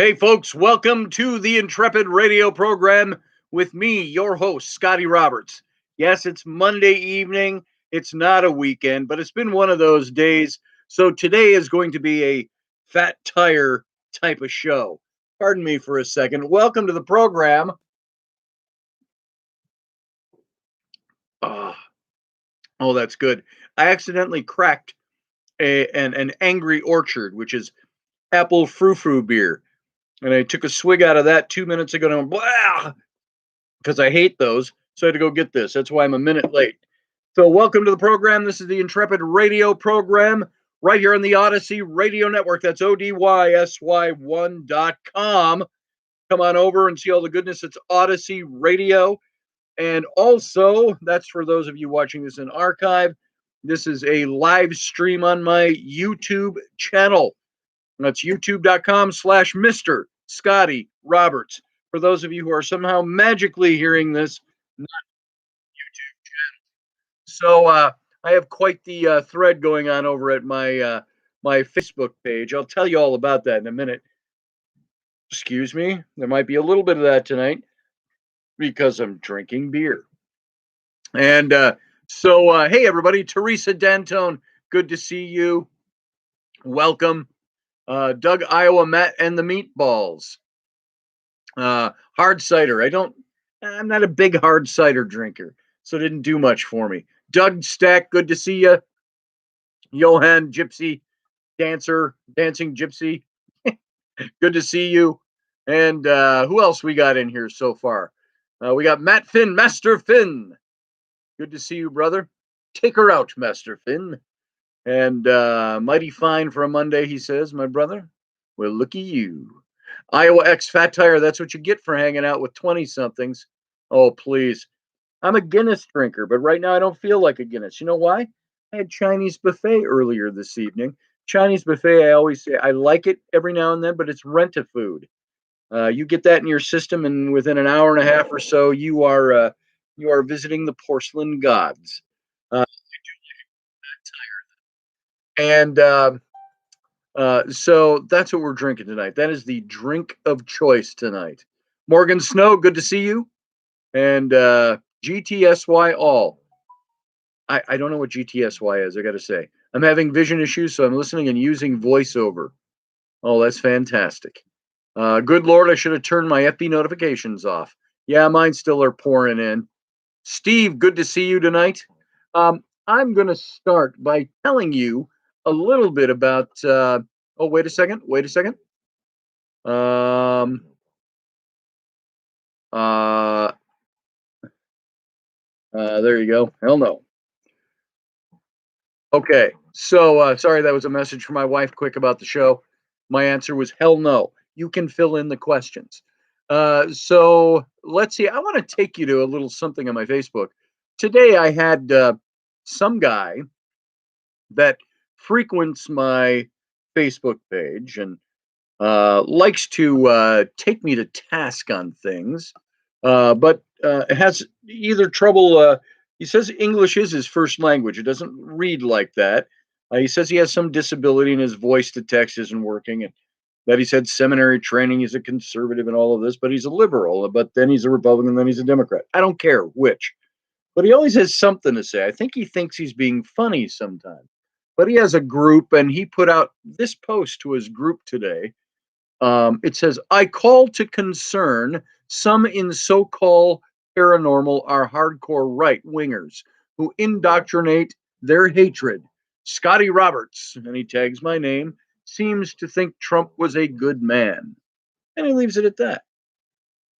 Hey, folks, welcome to the Intrepid radio program with me, your host, Scotty Roberts. Yes, it's Monday evening. It's not a weekend, but it's been one of those days. So today is going to be a fat tire type of show. Pardon me for a second. Welcome to the program. Ah, oh, that's good. I accidentally cracked an Angry Orchard, which is apple frou-frou beer. And I took a swig out of that 2 minutes ago and I went, blah, because I hate those. So I had to go get this. That's why I'm a minute late. So, welcome to the program. This is the Intrepid radio program right here on the Odyssey Radio Network. That's ODYSY1.com. Come on over and see all the goodness. It's Odyssey Radio. And also, that's for those of you watching this in archive. This is a live stream on my YouTube channel. That's youtube.com/Mr. Scotty Roberts. For those of you who are somehow magically hearing this, not YouTube channel. So I have quite the thread going on over at my Facebook page. I'll tell you all about that in a minute. Excuse me. There might be a little bit of that tonight because I'm drinking beer. And hey, everybody. Teresa Dantone, good to see you. Welcome. Doug, Iowa, Matt, and the Meatballs. Hard cider. I'm not a big hard cider drinker, so it didn't do much for me. Doug Stack, good to see you. Johan Gypsy, dancing gypsy, good to see you. And who else we got in here so far? We got Matt Finn, Master Finn. Good to see you, brother. Take her out, Master Finn. And mighty fine for a Monday, he says, my brother. Well, looky you. Iowa X Fat Tire, that's what you get for hanging out with 20-somethings. Oh, please. I'm a Guinness drinker, but right now I don't feel like a Guinness. You know why? I had Chinese buffet earlier this evening. Chinese buffet, I always say, I like it every now and then, but it's rent-a-food. You get that in your system, and within an hour and a half or so, you are visiting the porcelain gods. And so that's what we're drinking tonight. That is the drink of choice tonight. Morgan Snow, good to see you. And GTSY all. I don't know what GTSY is, I got to say. I'm having vision issues, so I'm listening and using voiceover. Oh, that's fantastic. Good Lord, I should have turned my FB notifications off. Yeah, mine still are pouring in. Steve, good to see you tonight. I'm going to start by telling you a little bit about. Wait a second. There you go. Hell no. Okay, so sorry, that was a message from my wife quick about the show. My answer was hell no. You can fill in the questions. So let's see. I want to take you to a little something on my Facebook. Today I had some guy that frequents my Facebook page and likes to take me to task on things, but has either trouble. He says English is his first language. It doesn't read like that. He says he has some disability and his voice to text isn't working, and that he's had seminary training. He's a conservative and all of this, but he's a liberal. But then he's a Republican, then he's a Democrat. I don't care which. But he always has something to say. I think he thinks he's being funny sometimes. But he has a group, and he put out this post to his group today. It says, I call to concern some in so-called paranormal are hardcore right-wingers who indoctrinate their hatred. Scotty Roberts, and he tags my name, seems to think Trump was a good man. And he leaves it at that.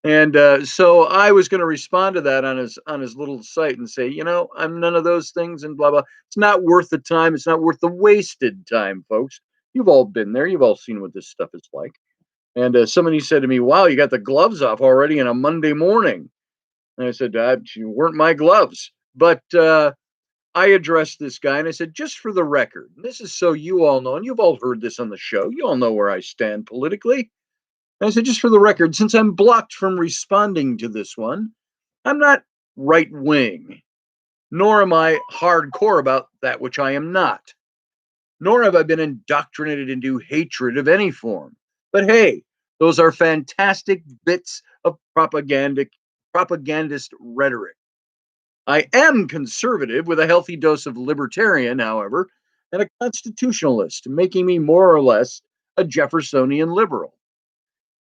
And so I was going to respond to that on his little site and say, I'm none of those things and blah, blah. It's not worth the time. It's not worth the wasted time, folks. You've all been there. You've all seen what this stuff is like. And somebody said to me, wow, you got the gloves off already on a Monday morning. And I said, you weren't my gloves. But I addressed this guy and I said, just for the record, this is so you all know, and you've all heard this on the show. You all know where I stand politically. And I said, just for the record, since I'm blocked from responding to this one, I'm not right wing, nor am I hardcore about that which I am not. Nor have I been indoctrinated into hatred of any form. But hey, Those are fantastic bits of propagandist rhetoric. I am conservative with a healthy dose of libertarian, however, and a constitutionalist, making me more or less a Jeffersonian liberal.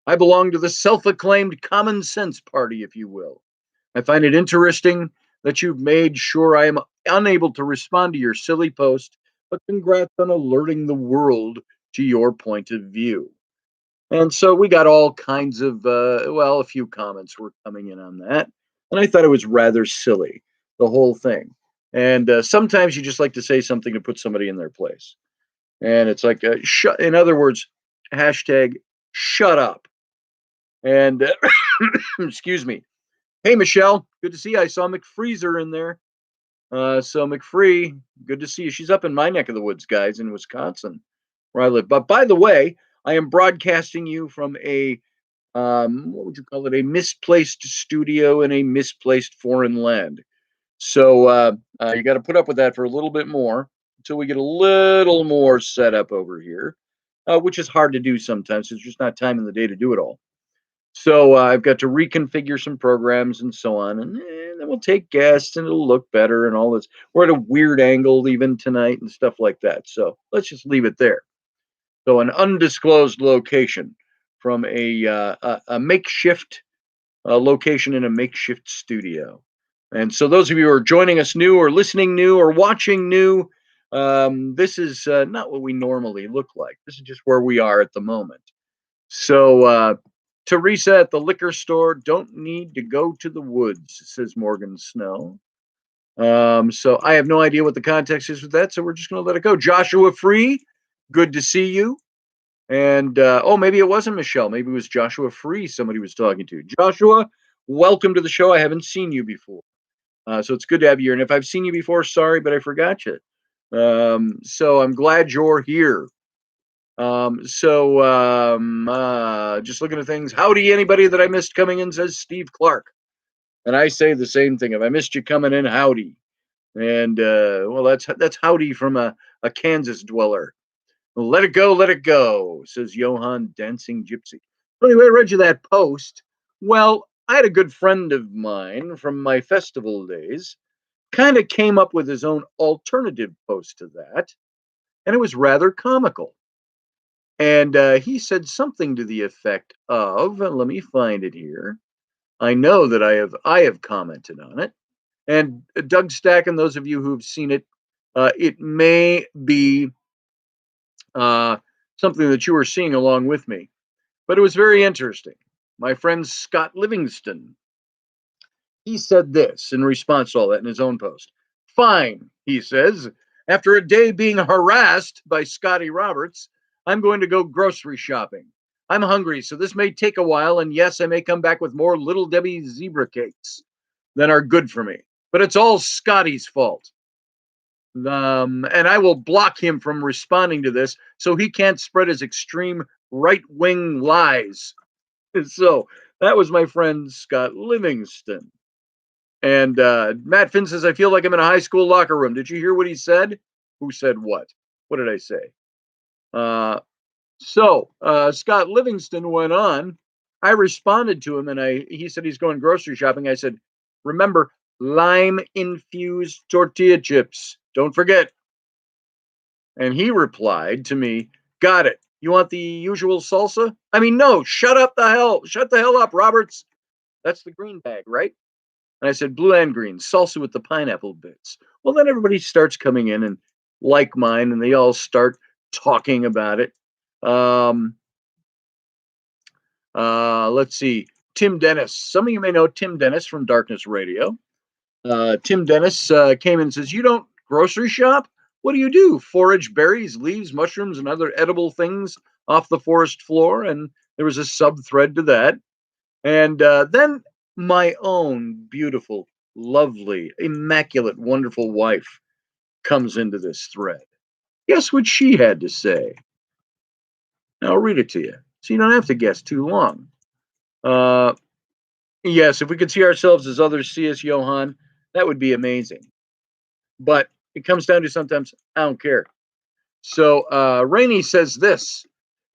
I belong to the self-acclaimed common sense party, if you will. I find it interesting that you've made sure I am unable to respond to your silly post, but congrats on alerting the world to your point of view. And so we got all kinds of, a few comments were coming in on that. And I thought it was rather silly, the whole thing. And sometimes you just like to say something to put somebody in their place. And it's like, in other words, hashtag shut up. And excuse me. Hey, Michelle, good to see you. I saw McFreezer in there. So McFree, good to see you. She's up in my neck of the woods, guys, in Wisconsin, where I live. But by the way, I am broadcasting you from a what would you call it? A misplaced studio in a misplaced foreign land. So you got to put up with that for a little bit more until we get a little more set up over here, which is hard to do sometimes. There's just not time in the day to do it all. So I've got to reconfigure some programs and so on, and then we'll take guests and it'll look better and all this. We're at a weird angle even tonight and stuff like that. So let's just leave it there. So an undisclosed location from a makeshift location in a makeshift studio. And so those of you who are joining us new or listening new or watching new, this is not what we normally look like. This is just where we are at the moment. So Teresa at the liquor store, don't need to go to the woods, says Morgan Snow. So I have no idea what the context is with that, so we're just going to let it go. Joshua Free, good to see you. And maybe it wasn't Michelle. Maybe it was Joshua Free somebody was talking to. Joshua, welcome to the show. I haven't seen you before. So it's good to have you here. And if I've seen you before, sorry, but I forgot you. So I'm glad you're here. Just looking at things. Howdy, anybody that I missed coming in, says Steve Clark. And I say the same thing. If I missed you coming in, howdy. And that's howdy from a Kansas dweller. Let it go, says Johann Dancing Gypsy. Anyway, I read you that post. Well, I had a good friend of mine from my festival days kind of came up with his own alternative post to that, and it was rather comical. And he said something to the effect of, let me find it here. I know that I have commented on it. And Doug Stack and those of you who've seen it, it may be something that you were seeing along with me. But it was very interesting. My friend Scott Livingston, he said this in response to all that in his own post. Fine, he says, after a day being harassed by Scotty Roberts, I'm going to go grocery shopping. I'm hungry, so this may take a while, and yes, I may come back with more Little Debbie zebra cakes than are good for me. But it's all Scotty's fault. And I will block him from responding to this so he can't spread his extreme right-wing lies. So that was my friend Scott Livingston. And Matt Finn says, I feel like I'm in a high school locker room. Did you hear what he said? Who said what? What did I say? Scott Livingston went on. I responded to him, and he said he's going grocery shopping. I said, remember, lime-infused tortilla chips. Don't forget. And he replied to me, got it. You want the usual salsa? I mean, no, shut the hell up, Roberts. That's the green bag, right? And I said, blue and green, salsa with the pineapple bits. Well, then everybody starts coming in and like mine, and they all start talking about it. Let's see. Tim Dennis. Some of you may know Tim Dennis from Darkness Radio. Tim Dennis came in and says, you don't grocery shop? What do? Forage berries, leaves, mushrooms, and other edible things off the forest floor. And there was a sub-thread to that. And then my own beautiful, lovely, immaculate, wonderful wife comes into this thread. Guess what she had to say? Now I'll read it to you, so you don't have to guess too long. Yes, if we could see ourselves as others see us, Johan, that would be amazing. But it comes down to sometimes I don't care. So Rainey says this.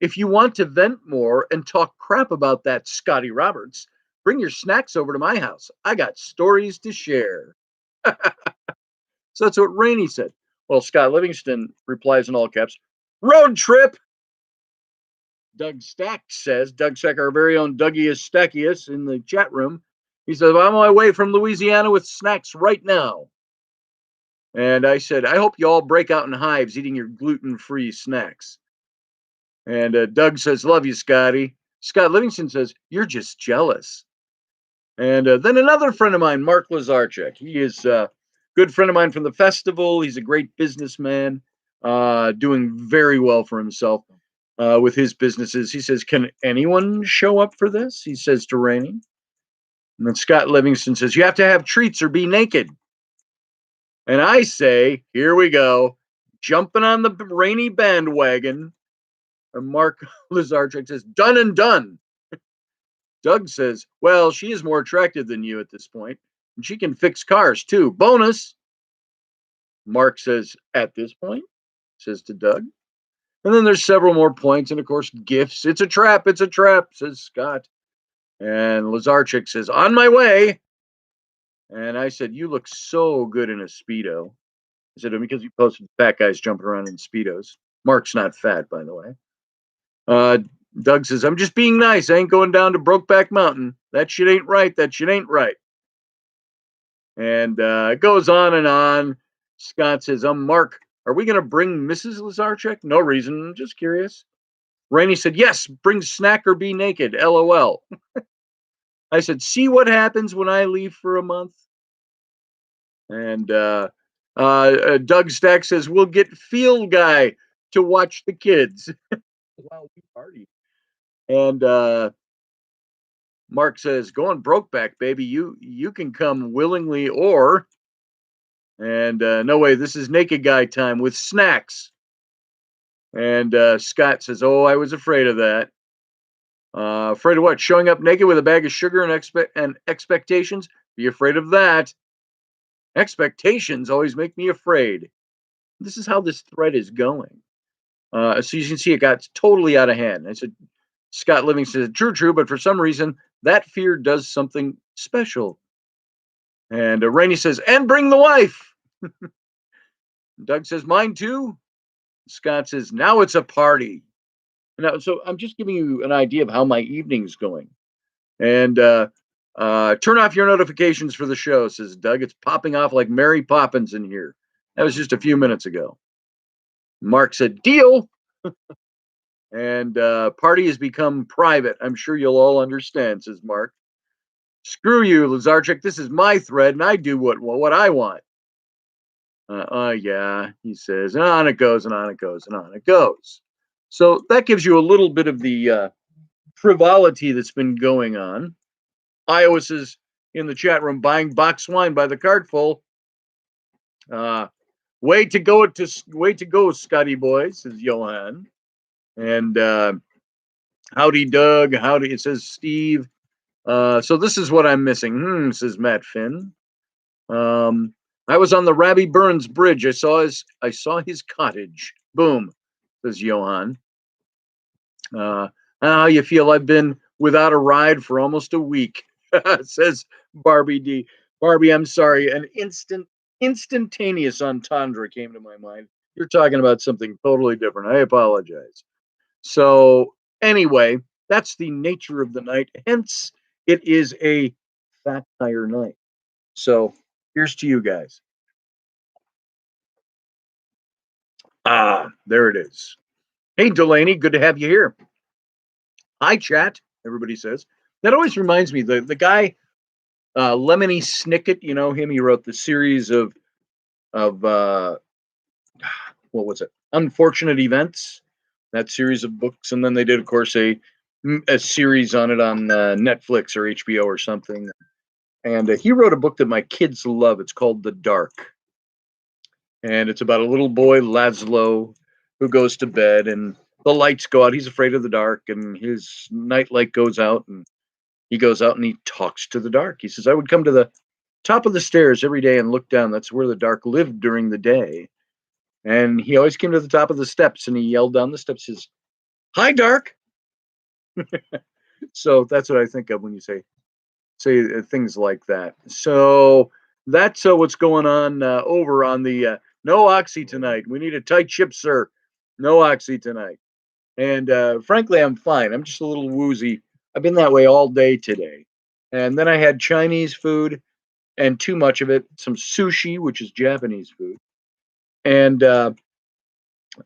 If you want to vent more and talk crap about that Scotty Roberts, bring your snacks over to my house. I got stories to share. So that's what Rainey said. Well, Scott Livingston replies in all caps, road trip. Doug Stack, our very own Dougie Stackius in the chat room. He says, I'm on my way from Louisiana with snacks right now. And I said, I hope you all break out in hives eating your gluten-free snacks. And Doug says, love you, Scotty. Scott Livingston says, you're just jealous. And then another friend of mine, Mark Lazarchuk. He is a good friend of mine from the festival. He's a great businessman, doing very well for himself with his businesses. He says, can anyone show up for this? He says to Rainey. And then Scott Livingston says, you have to have treats or be naked. And I say, here we go, jumping on the Rainey bandwagon. And Mark Lazarchuk says, done and done. Doug says, well, she is more attractive than you at this point, and she can fix cars too. Bonus. Mark says, at this point, says to Doug. And then there's several more points, and of course, gifts. It's a trap, says Scott. And Lazarchuk says, on my way. And I said, you look so good in a Speedo. I said, because you posted fat guys jumping around in Speedos. Mark's not fat, by the way. Doug says, I'm just being nice. I ain't going down to Brokeback Mountain. That shit ain't right. That shit ain't right. And it goes on and on. Scott says, Mark, are we going to bring Mrs. Lazarchuk? No reason. Just curious. Rainey said, yes, bring snack or be naked. LOL. I said, see what happens when I leave for a month? And Doug Stack says, we'll get Field Guy to watch the kids. Wow, we party. And Mark says, going Brokeback, baby, you can come willingly or, and no way, this is naked guy time with snacks. And Scott says, oh, I was afraid of that. Afraid of what? Showing up naked with a bag of sugar and expectations? Be afraid of that. Expectations always make me afraid. This is how this thread is going. So you can see it got totally out of hand. I said, Scott Livingston said, true, but for some reason, that fear does something special. And Rainey says, and bring the wife. Doug says, mine too. Scott says, now it's a party. Now, so I'm just giving you an idea of how my evening's going. And turn off your notifications for the show, says Doug. It's popping off like Mary Poppins in here. That was just a few minutes ago. Mark said, deal. And party has become private. I'm sure you'll all understand, says Mark. Screw you, Lazarchuk. This is my thread, and I do what I want. Yeah, he says. And on it goes, and on it goes, and on it goes. So that gives you a little bit of the frivolity that's been going on. Ios is in the chat room buying box wine by the cartful. Way to go, Scotty boy, says Johan. And howdy, Doug. Howdy, it says Steve. So this is what I'm missing. Says Matt Finn. I was on the Rabbie Burns Bridge. I saw his cottage. Boom, says Johan. How you feel? I've been without a ride for almost a week, says Barbie D. Barbie, I'm sorry. An instantaneous entendre came to my mind. You're talking about something totally different. I apologize. So anyway, that's the nature of the night. Hence, it is a fat tire night. So here's to you guys. There it is. Hey, Delaney, good to have you here. Hi, chat, everybody says. That always reminds me, the guy, Lemony Snicket, you know him, he wrote the series of what was it? Unfortunate Events, that series of books. And then they did, of course, a series on it on Netflix or HBO or something. And he wrote a book that my kids love. It's called The Dark. And it's about a little boy, Laszlo, who goes to bed and the lights go out. He's afraid of the dark and his night light goes out and he goes out and he talks to the dark. He says, I would come to the top of the stairs every day and look down. That's where the dark lived during the day. And he always came to the top of the steps and he yelled down the steps, says, Hi, Dark. So that's what I think of when you say things like that. So that's what's going on over on the no oxy tonight. We need a tight ship, sir. No oxy tonight. And frankly, I'm fine. I'm just a little woozy. I've been that way all day today. And then I had Chinese food and too much of it, some sushi, which is Japanese food, and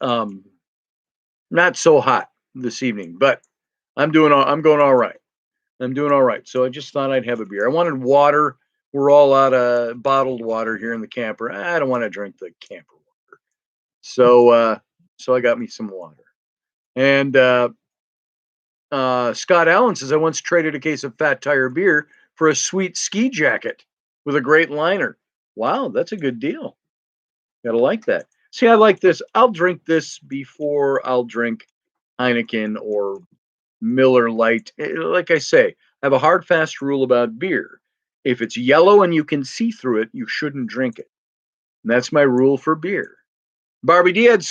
um, not so hot this evening. But I'm going all right. I'm doing all right. So I just thought I'd have a beer. I wanted water. We're all out of bottled water here in the camper. I don't want to drink the camper water. So I got me some water. And Scott Allen says I once traded a case of Fat Tire beer for a sweet ski jacket with a great liner. Wow, that's a good deal. Gotta like that. See, I like this. I'll drink this before I'll drink Heineken or Miller Lite. Like I say, I have a hard, fast rule about beer. If it's yellow and you can see through it, you shouldn't drink it. And that's my rule for beer. Barbie D had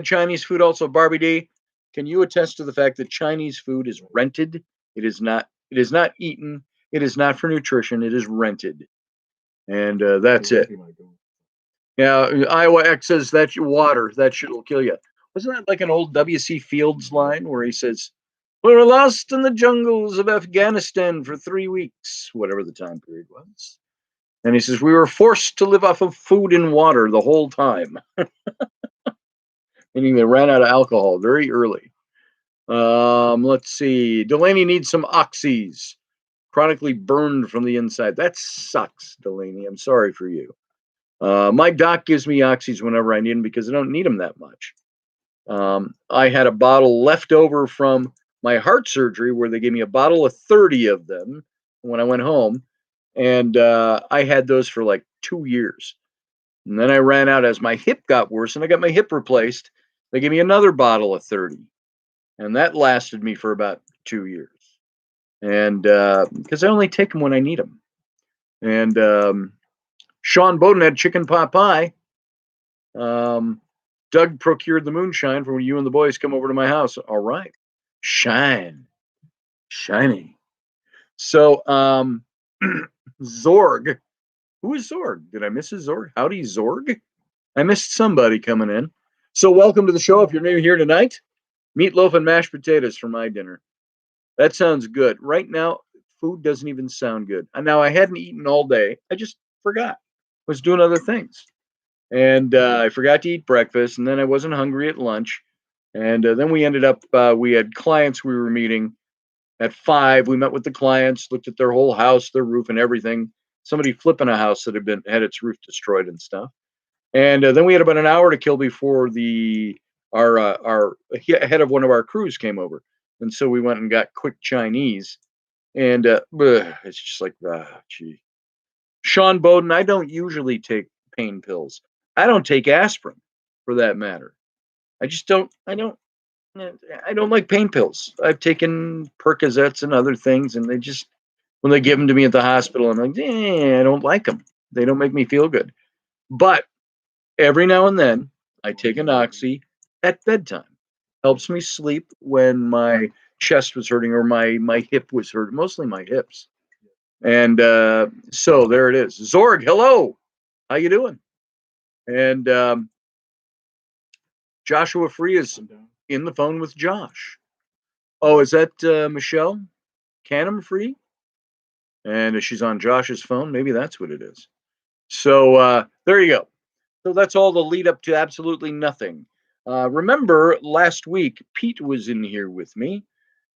Chinese food also. Barbie D, can you attest to the fact that Chinese food is rented? It is not. It is not eaten. It is not for nutrition. It is rented, and that's it. Yeah, Iowa X says that's your water. That shit will kill you. Wasn't that like an old W.C. Fields line where he says, "We were lost in the jungles of Afghanistan for 3 weeks," whatever the time period was, and he says we were forced to live off of food and water the whole time. Meaning they ran out of alcohol very early. Let's see. Delaney needs some oxys. Chronically burned from the inside. That sucks, Delaney. I'm sorry for you. My doc gives me oxys whenever I need them because I don't need them that much. I had a bottle left over from my heart surgery where they gave me a bottle of 30 of them when I went home. And I had those for like 2 years. And then I ran out as my hip got worse and I got my hip replaced. They gave me another bottle of 30. And that lasted me for about 2 years. And because I only take them when I need them. And Sean Bowden had chicken pot pie. Doug procured the moonshine for when you and the boys come over to my house. All right. Shiny. So, Zorg. Who is Zorg? Did I miss a Zorg? Howdy, Zorg. I missed somebody coming in. So, welcome to the show. If you're new here tonight, meatloaf and mashed potatoes for my dinner. That sounds good. Right now, food doesn't even sound good. And now I hadn't eaten all day. I just forgot. I was doing other things. And I forgot to eat breakfast. And then I wasn't hungry at lunch. And then we ended up, we had clients we were meeting at 5. We met with the clients, looked at their whole house, their roof and everything. Somebody flipping a house that had its roof destroyed and stuff. And then we had about an hour to kill before our head of one of our crews came over. And so we went and got quick Chinese. And it's just like, gee. Sean Bowden, I don't usually take pain pills. I don't take aspirin, for that matter. I just don't. I don't like pain pills. I've taken Percocets and other things, and when they give them to me at the hospital, I'm like, I don't like them. They don't make me feel good. But every now and then, I take an oxy at bedtime. Helps me sleep when my chest was hurting or my hip was hurting, mostly my hips. And so there it is. Zorg, hello. How you doing? And Joshua Free is in the phone with Josh. Oh, is that Michelle Canham Free? And she's on Josh's phone. Maybe that's what it is. So there you go. So that's all the lead up to absolutely nothing. Remember last week, Pete was in here with me.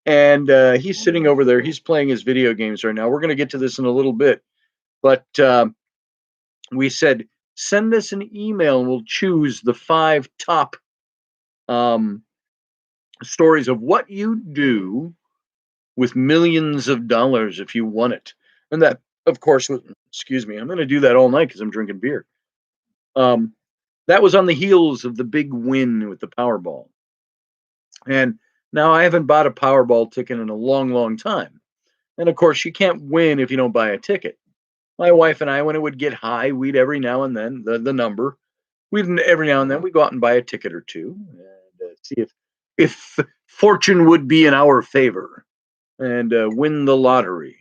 And he's sitting over there. He's playing his video games right now. We're going to get to this in a little bit. But we said, send us an email and we'll choose the 5 top stories of what you do with millions of dollars if you won it. And that, of course, excuse me, I'm going to do that all night because I'm drinking beer. That was on the heels of the big win with the Powerball. And now I haven't bought a Powerball ticket in a long, long time. And of course, you can't win if you don't buy a ticket. My wife and I, when it would get high, we'd every now and then, the number, every now and then we go out and buy a ticket or two and see if fortune would be in our favor and win the lottery.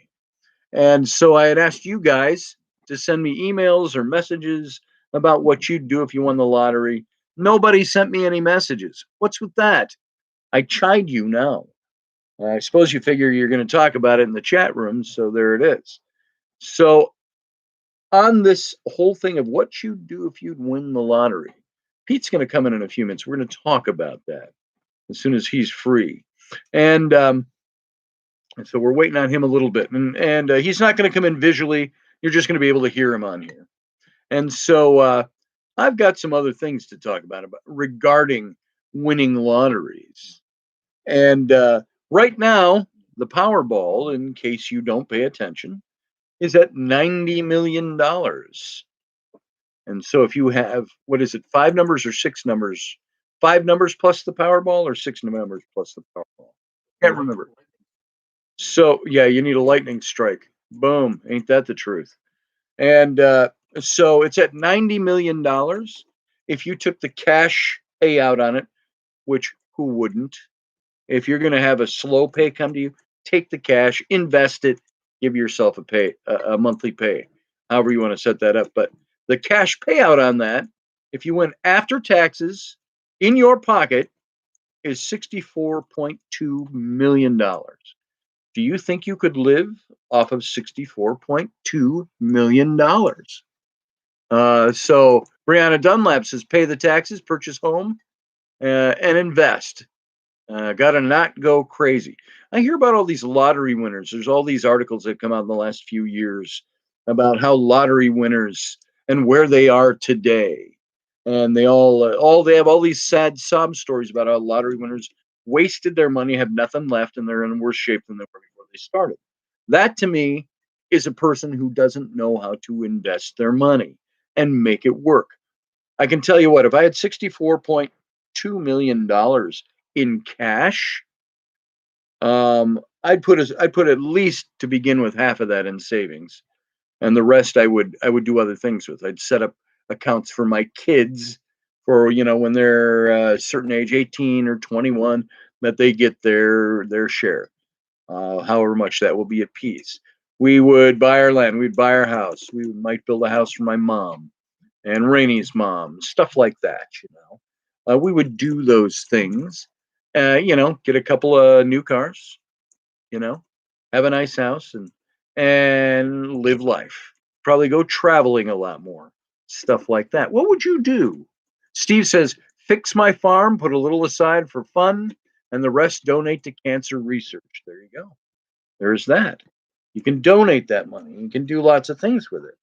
And so I had asked you guys to send me emails or messages about what you'd do if you won the lottery. Nobody sent me any messages. What's with that? I chide you now. I suppose you figure you're going to talk about it in the chat room, so there it is. So, on this whole thing of what you'd do if you'd win the lottery, Pete's going to come in a few minutes. We're going to talk about that as soon as he's free. And so we're waiting on him a little bit. And he's not going to come in visually. You're just going to be able to hear him on here. And so I've got some other things to talk about regarding winning lotteries. And right now, the Powerball, in case you don't pay attention, is at $90 million. And so if you have, what is it, 5 numbers or 6 numbers? 5 numbers plus the Powerball or 6 numbers plus the Powerball? Can't remember. So, yeah, you need a lightning strike. Boom. Ain't that the truth? And so it's at $90 million. If you took the cash payout on it, which who wouldn't? If you're going to have a slow pay come to you, take the cash, invest it, give yourself a monthly pay, however you want to set that up. But the cash payout on that, if you went after taxes in your pocket, is $64.2 million. Do you think you could live off of $64.2 million? So Brianna Dunlap says, pay the taxes, purchase home, and invest. Got to not go crazy. I hear about all these lottery winners. There's all these articles that come out in the last few years about how lottery winners and where they are today. And they they have all these sad sob stories about how lottery winners wasted their money, have nothing left, and they're in worse shape than they were before they started. That to me is a person who doesn't know how to invest their money and make it work. I can tell you what, if I had $64.2 million in cash, I'd put at least to begin with half of that in savings, and the rest I would do other things with. I'd set up accounts for my kids for when they're a certain age, 18 or 21, that they get their share, however much that will be a piece. We would buy our land, we'd buy our house, we might build a house for my mom and Rainey's mom, stuff like that. We would do those things. Get a couple of new cars, have a nice house and live life. Probably go traveling a lot more, stuff like that. What would you do? Steve says, fix my farm, put a little aside for fun, and the rest donate to cancer research. There you go. There's that. You can donate that money. You can do lots of things with it.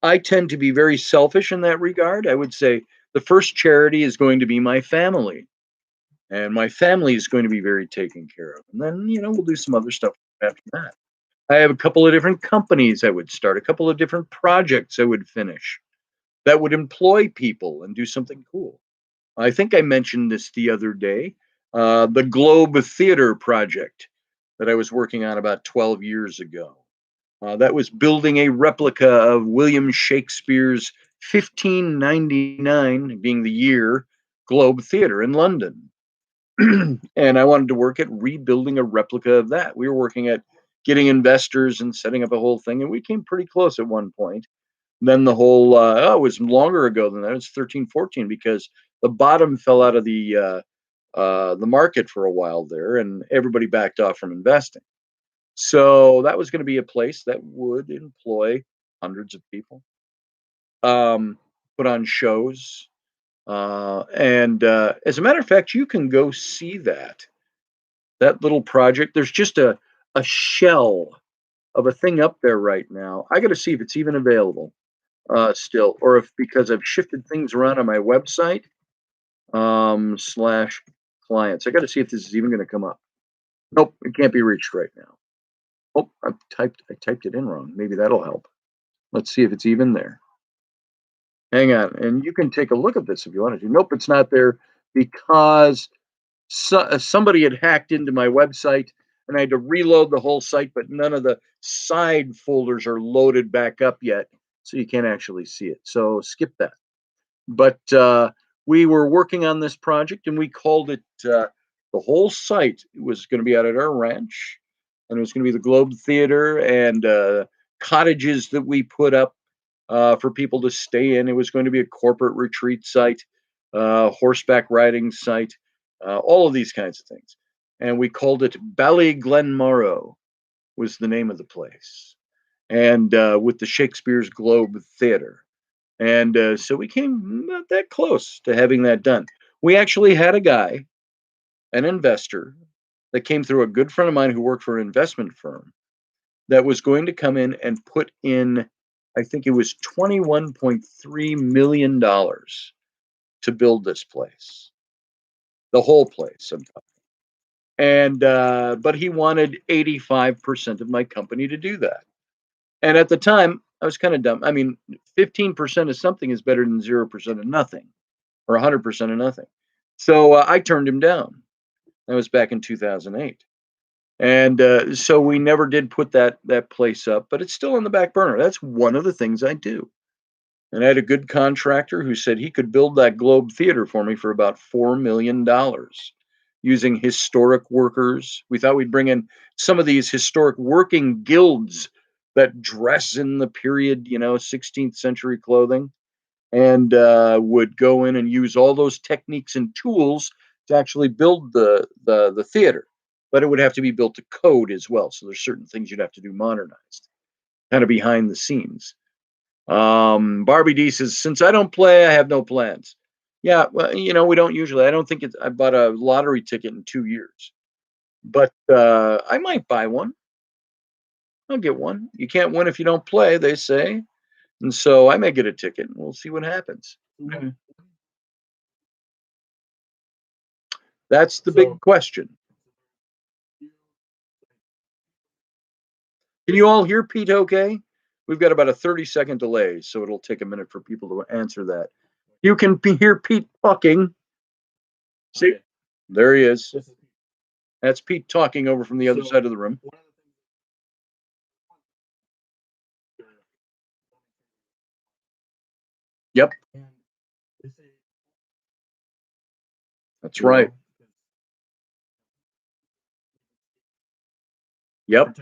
I tend to be very selfish in that regard. I would say the first charity is going to be my family. And my family is going to be very taken care of. And then, we'll do some other stuff after that. I have a couple of different companies I would start, a couple of different projects I would finish that would employ people and do something cool. I think I mentioned this the other day, the Globe Theater project that I was working on about 12 years ago. That was building a replica of William Shakespeare's 1599, being the year, Globe Theater in London. And I wanted to work at rebuilding a replica of that. We were working at getting investors and setting up a whole thing, and we came pretty close at one point. Then the whole, it was longer ago than that. It was 13, 14, because the bottom fell out of the market for a while there, and everybody backed off from investing. So that was going to be a place that would employ hundreds of people, put on shows. And as a matter of fact, you can go see that little project. There's just a shell of a thing up there right now. I got to see if it's even available still, or if, because I've shifted things around on my website slash clients. I got to see if this is even going to come up. Nope, it can't be reached right now. Oh, I typed it in wrong. Maybe that'll help. Let's see if it's even there. Hang on, and you can take a look at this if you want to. Nope, it's not there because somebody had hacked into my website and I had to reload the whole site, but none of the side folders are loaded back up yet, so you can't actually see it. So skip that. But we were working on this project and we called it The whole site was going to be out at our ranch, and it was going to be the Globe Theater and cottages that we put up for people to stay in. It was going to be a corporate retreat site, horseback riding site, all of these kinds of things. And we called it Ballyglenmorrow was the name of the place, and with the Shakespeare's Globe Theater. And so we came not that close to having that done. We actually had a guy, an investor, that came through a good friend of mine who worked for an investment firm that was going to come in and put in, I think it was $21.3 million to build this place, the whole place. And but he wanted 85% of my company to do that. And at the time, I was kind of dumb. I mean, 15% of something is better than 0% of nothing, or 100% of nothing. So I turned him down. That was back in 2008. And so we never did put that place up, but it's still on the back burner. That's one of the things I do. And I had a good contractor who said he could build that Globe Theater for me for about $4 million using historic workers. We thought we'd bring in some of these historic working guilds that dress in the period, 16th century clothing, and would go in and use all those techniques and tools to actually build the theater. But it would have to be built to code as well. So there's certain things you'd have to do modernized, kind of behind the scenes. Barbie D says, since I don't play, I have no plans. Yeah, well, we don't usually. I don't think I bought a lottery ticket in 2 years, but I might buy one. I'll get one. You can't win if you don't play, they say. And so I may get a ticket, and we'll see what happens. That's the big question. Can you all hear Pete okay? We've got about a 30-second delay, so it'll take a minute for people to answer that. You can hear Pete talking. See, there he is. That's Pete talking over from the other side of the room. Yep. That's right. Yep.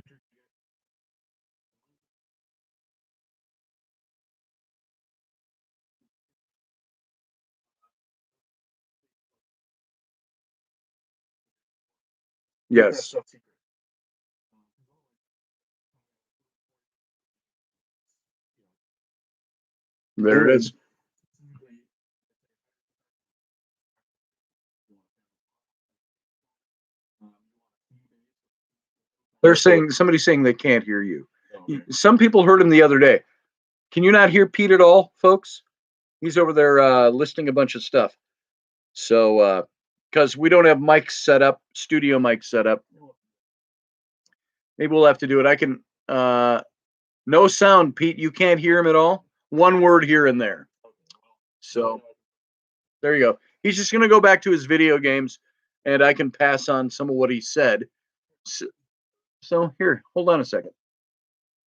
Yes. There it is. They're saying, somebody's saying they can't hear you. Some people heard him the other day. Can you not hear Pete at all, folks? He's over there listing a bunch of stuff. So, because we don't have mics set up, studio mics set up, maybe we'll have to do it. I can, no sound, Pete. You can't hear him at all. One word here and there. So, there you go. He's just going to go back to his video games, and I can pass on some of what he said. So here, hold on a second.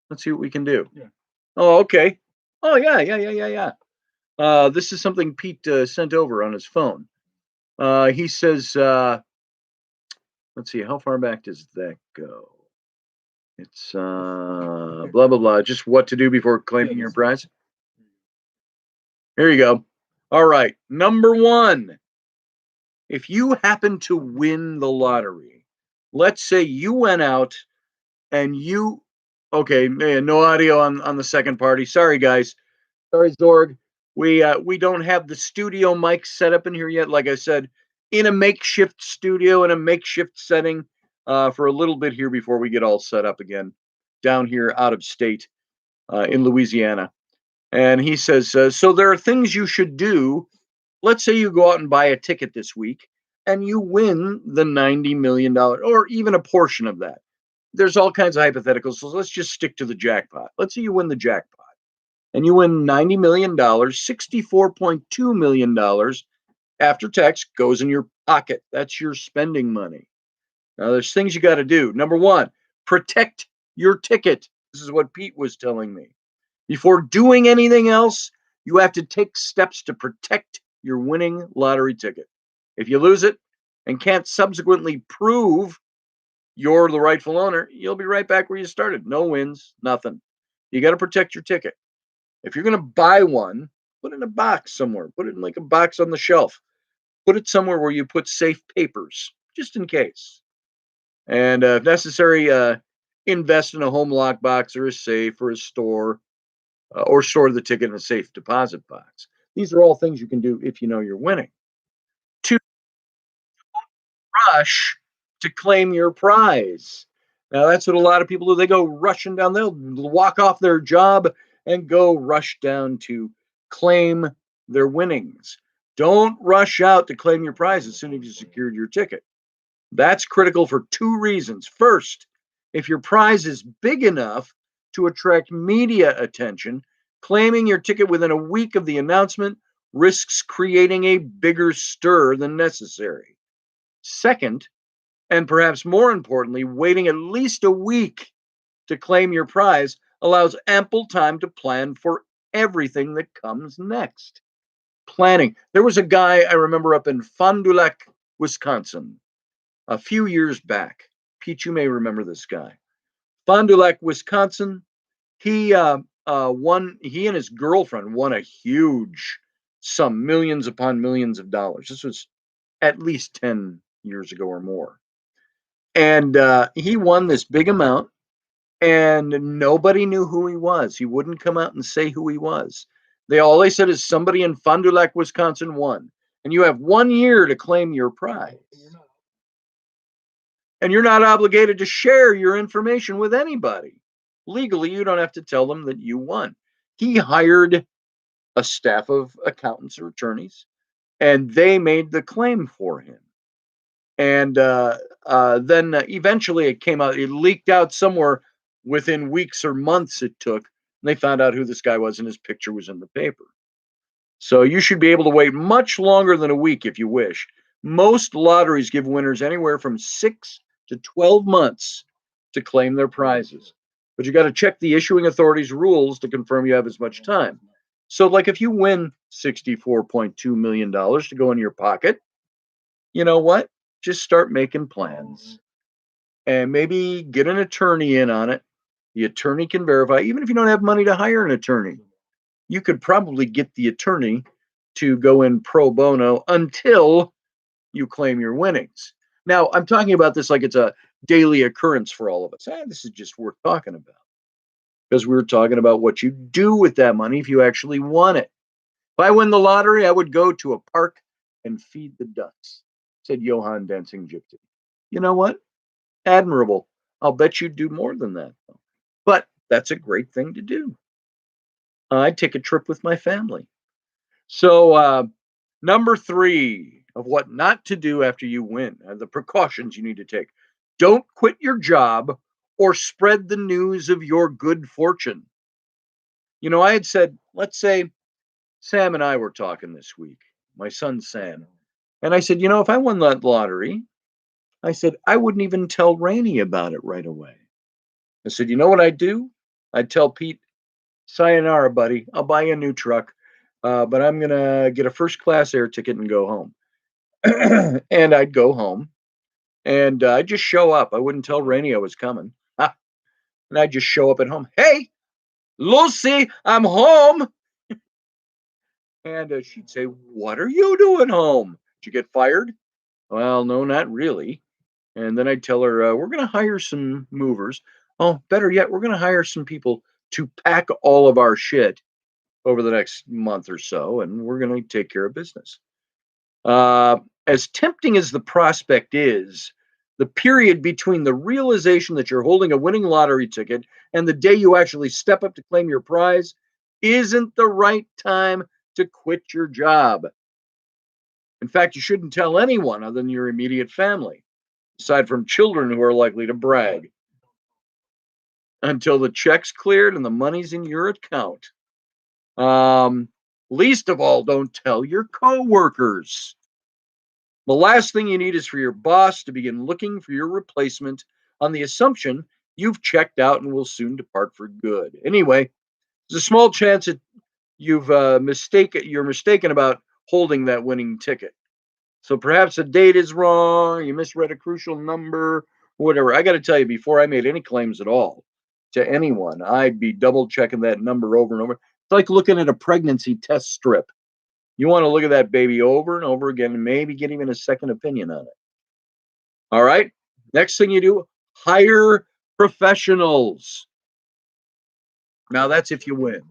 Let's see what we can do. Yeah. Oh, okay. Oh, yeah. This is something Pete sent over on his phone. He says, let's see, how far back does that go? It's blah, blah, blah. Just what to do before claiming your prize. Here you go. All right. Number one, if you happen to win the lottery, let's say you went out and you, okay, no audio on the second party. Sorry, guys. Sorry, Zorg. We don't have the studio mic set up in here yet. Like I said, in a makeshift studio, in a makeshift setting for a little bit here before we get all set up again down here out of state in Louisiana. And he says, so there are things you should do. Let's say you go out and buy a ticket this week and you win the $90 million or even a portion of that. There's all kinds of hypotheticals. So let's just stick to the jackpot. Let's say you win the jackpot and you win $90 million, $64.2 million after tax goes in your pocket. That's your spending money. Now, there's things you got to do. Number one, protect your ticket. This is what Pete was telling me. Before doing anything else, you have to take steps to protect your winning lottery ticket. If you lose it, and can't subsequently prove you're the rightful owner, you'll be right back where you started. No wins, nothing. You got to protect your ticket. If you're going to buy one, put it in a box somewhere. Put it in like a box on the shelf. Put it somewhere where you put safe papers, just in case. And if necessary, invest in a home lock box or a safe or a store, or store the ticket in a safe deposit box. These are all things you can do if you know you're winning. Two, rush to claim your prize. Now, that's what a lot of people do. They go rushing down, they'll walk off their job and go rush down to claim their winnings. Don't rush out to claim your prize as soon as you secured your ticket. That's critical for two reasons. First, if your prize is big enough to attract media attention, claiming your ticket within a week of the announcement risks creating a bigger stir than necessary. Second, and perhaps more importantly, waiting at least a week to claim your prize allows ample time to plan for everything that comes next. Planning. There was a guy I remember up in Fond du Lac, Wisconsin, a few years back. Pete, you may remember this guy. Fond du Lac, Wisconsin. He he and his girlfriend won a huge sum, millions upon millions of dollars. This was at least 10 years ago or more. And he won this big amount, and nobody knew who he was. He wouldn't come out and say who he was. All they said is somebody in Fond du Lac, Wisconsin won. And you have 1 year to claim your prize. And you're not obligated to share your information with anybody. Legally, you don't have to tell them that you won. He hired a staff of accountants or attorneys, and they made the claim for him. And then eventually it came out, it leaked out somewhere within weeks or months it took. And they found out who this guy was, and his picture was in the paper. So you should be able to wait much longer than a week if you wish. Most lotteries give winners anywhere from 6 to 12 months to claim their prizes. But you got to check the issuing authority's rules to confirm you have as much time. So, like if you win $64.2 million to go in your pocket, you know what? Just start making plans and maybe get an attorney in on it. The attorney can verify, even if you don't have money to hire an attorney, you could probably get the attorney to go in pro bono until you claim your winnings. Now, I'm talking about this like it's a daily occurrence for all of us. This is just worth talking about because we were talking about what you do with that money if you actually won it. If I win the lottery, I would go to a park and feed the ducks, said Johann Dancing Gypsy. You know what? Admirable. I'll bet you'd do more than that, though. But that's a great thing to do. I'd take a trip with my family. So, number 3 of what not to do after you win, the precautions you need to take. Don't quit your job or spread the news of your good fortune. You know, I had said, let's say Sam and I were talking this week, my son Sam. And I said, if I won that lottery, I said, I wouldn't even tell Rainey about it right away. I said, you know what I'd do? I'd tell Pete, sayonara, buddy. I'll buy you a new truck, but I'm going to get a first-class air ticket and go home. And I'd go home, and I'd just show up. I wouldn't tell Rainey I was coming. And I'd just show up at home. Hey, Lucy, I'm home. And she'd say, what are you doing home? Did you get fired? Well, no, not really. And then I'd tell her, we're going to hire some movers. Oh, better yet, we're going to hire some people to pack all of our shit over the next month or so, and we're going to take care of business. As tempting as the prospect is, the period between the realization that you're holding a winning lottery ticket and the day you actually step up to claim your prize isn't the right time to quit your job. In fact, you shouldn't tell anyone other than your immediate family, aside from children who are likely to brag, until the check's cleared and the money's in your account. Least of all, don't tell your coworkers. The last thing you need is for your boss to begin looking for your replacement on the assumption you've checked out and will soon depart for good. Anyway, there's a small chance that you're mistaken about holding that winning ticket. So perhaps the date is wrong, you misread a crucial number, whatever. I got to tell you, before I made any claims at all to anyone, I'd be double checking that number over and over. It's like looking at a pregnancy test strip. You want to look at that baby over and over again and maybe get even a second opinion on it. All right. Next thing you do, hire professionals. Now, that's if you win.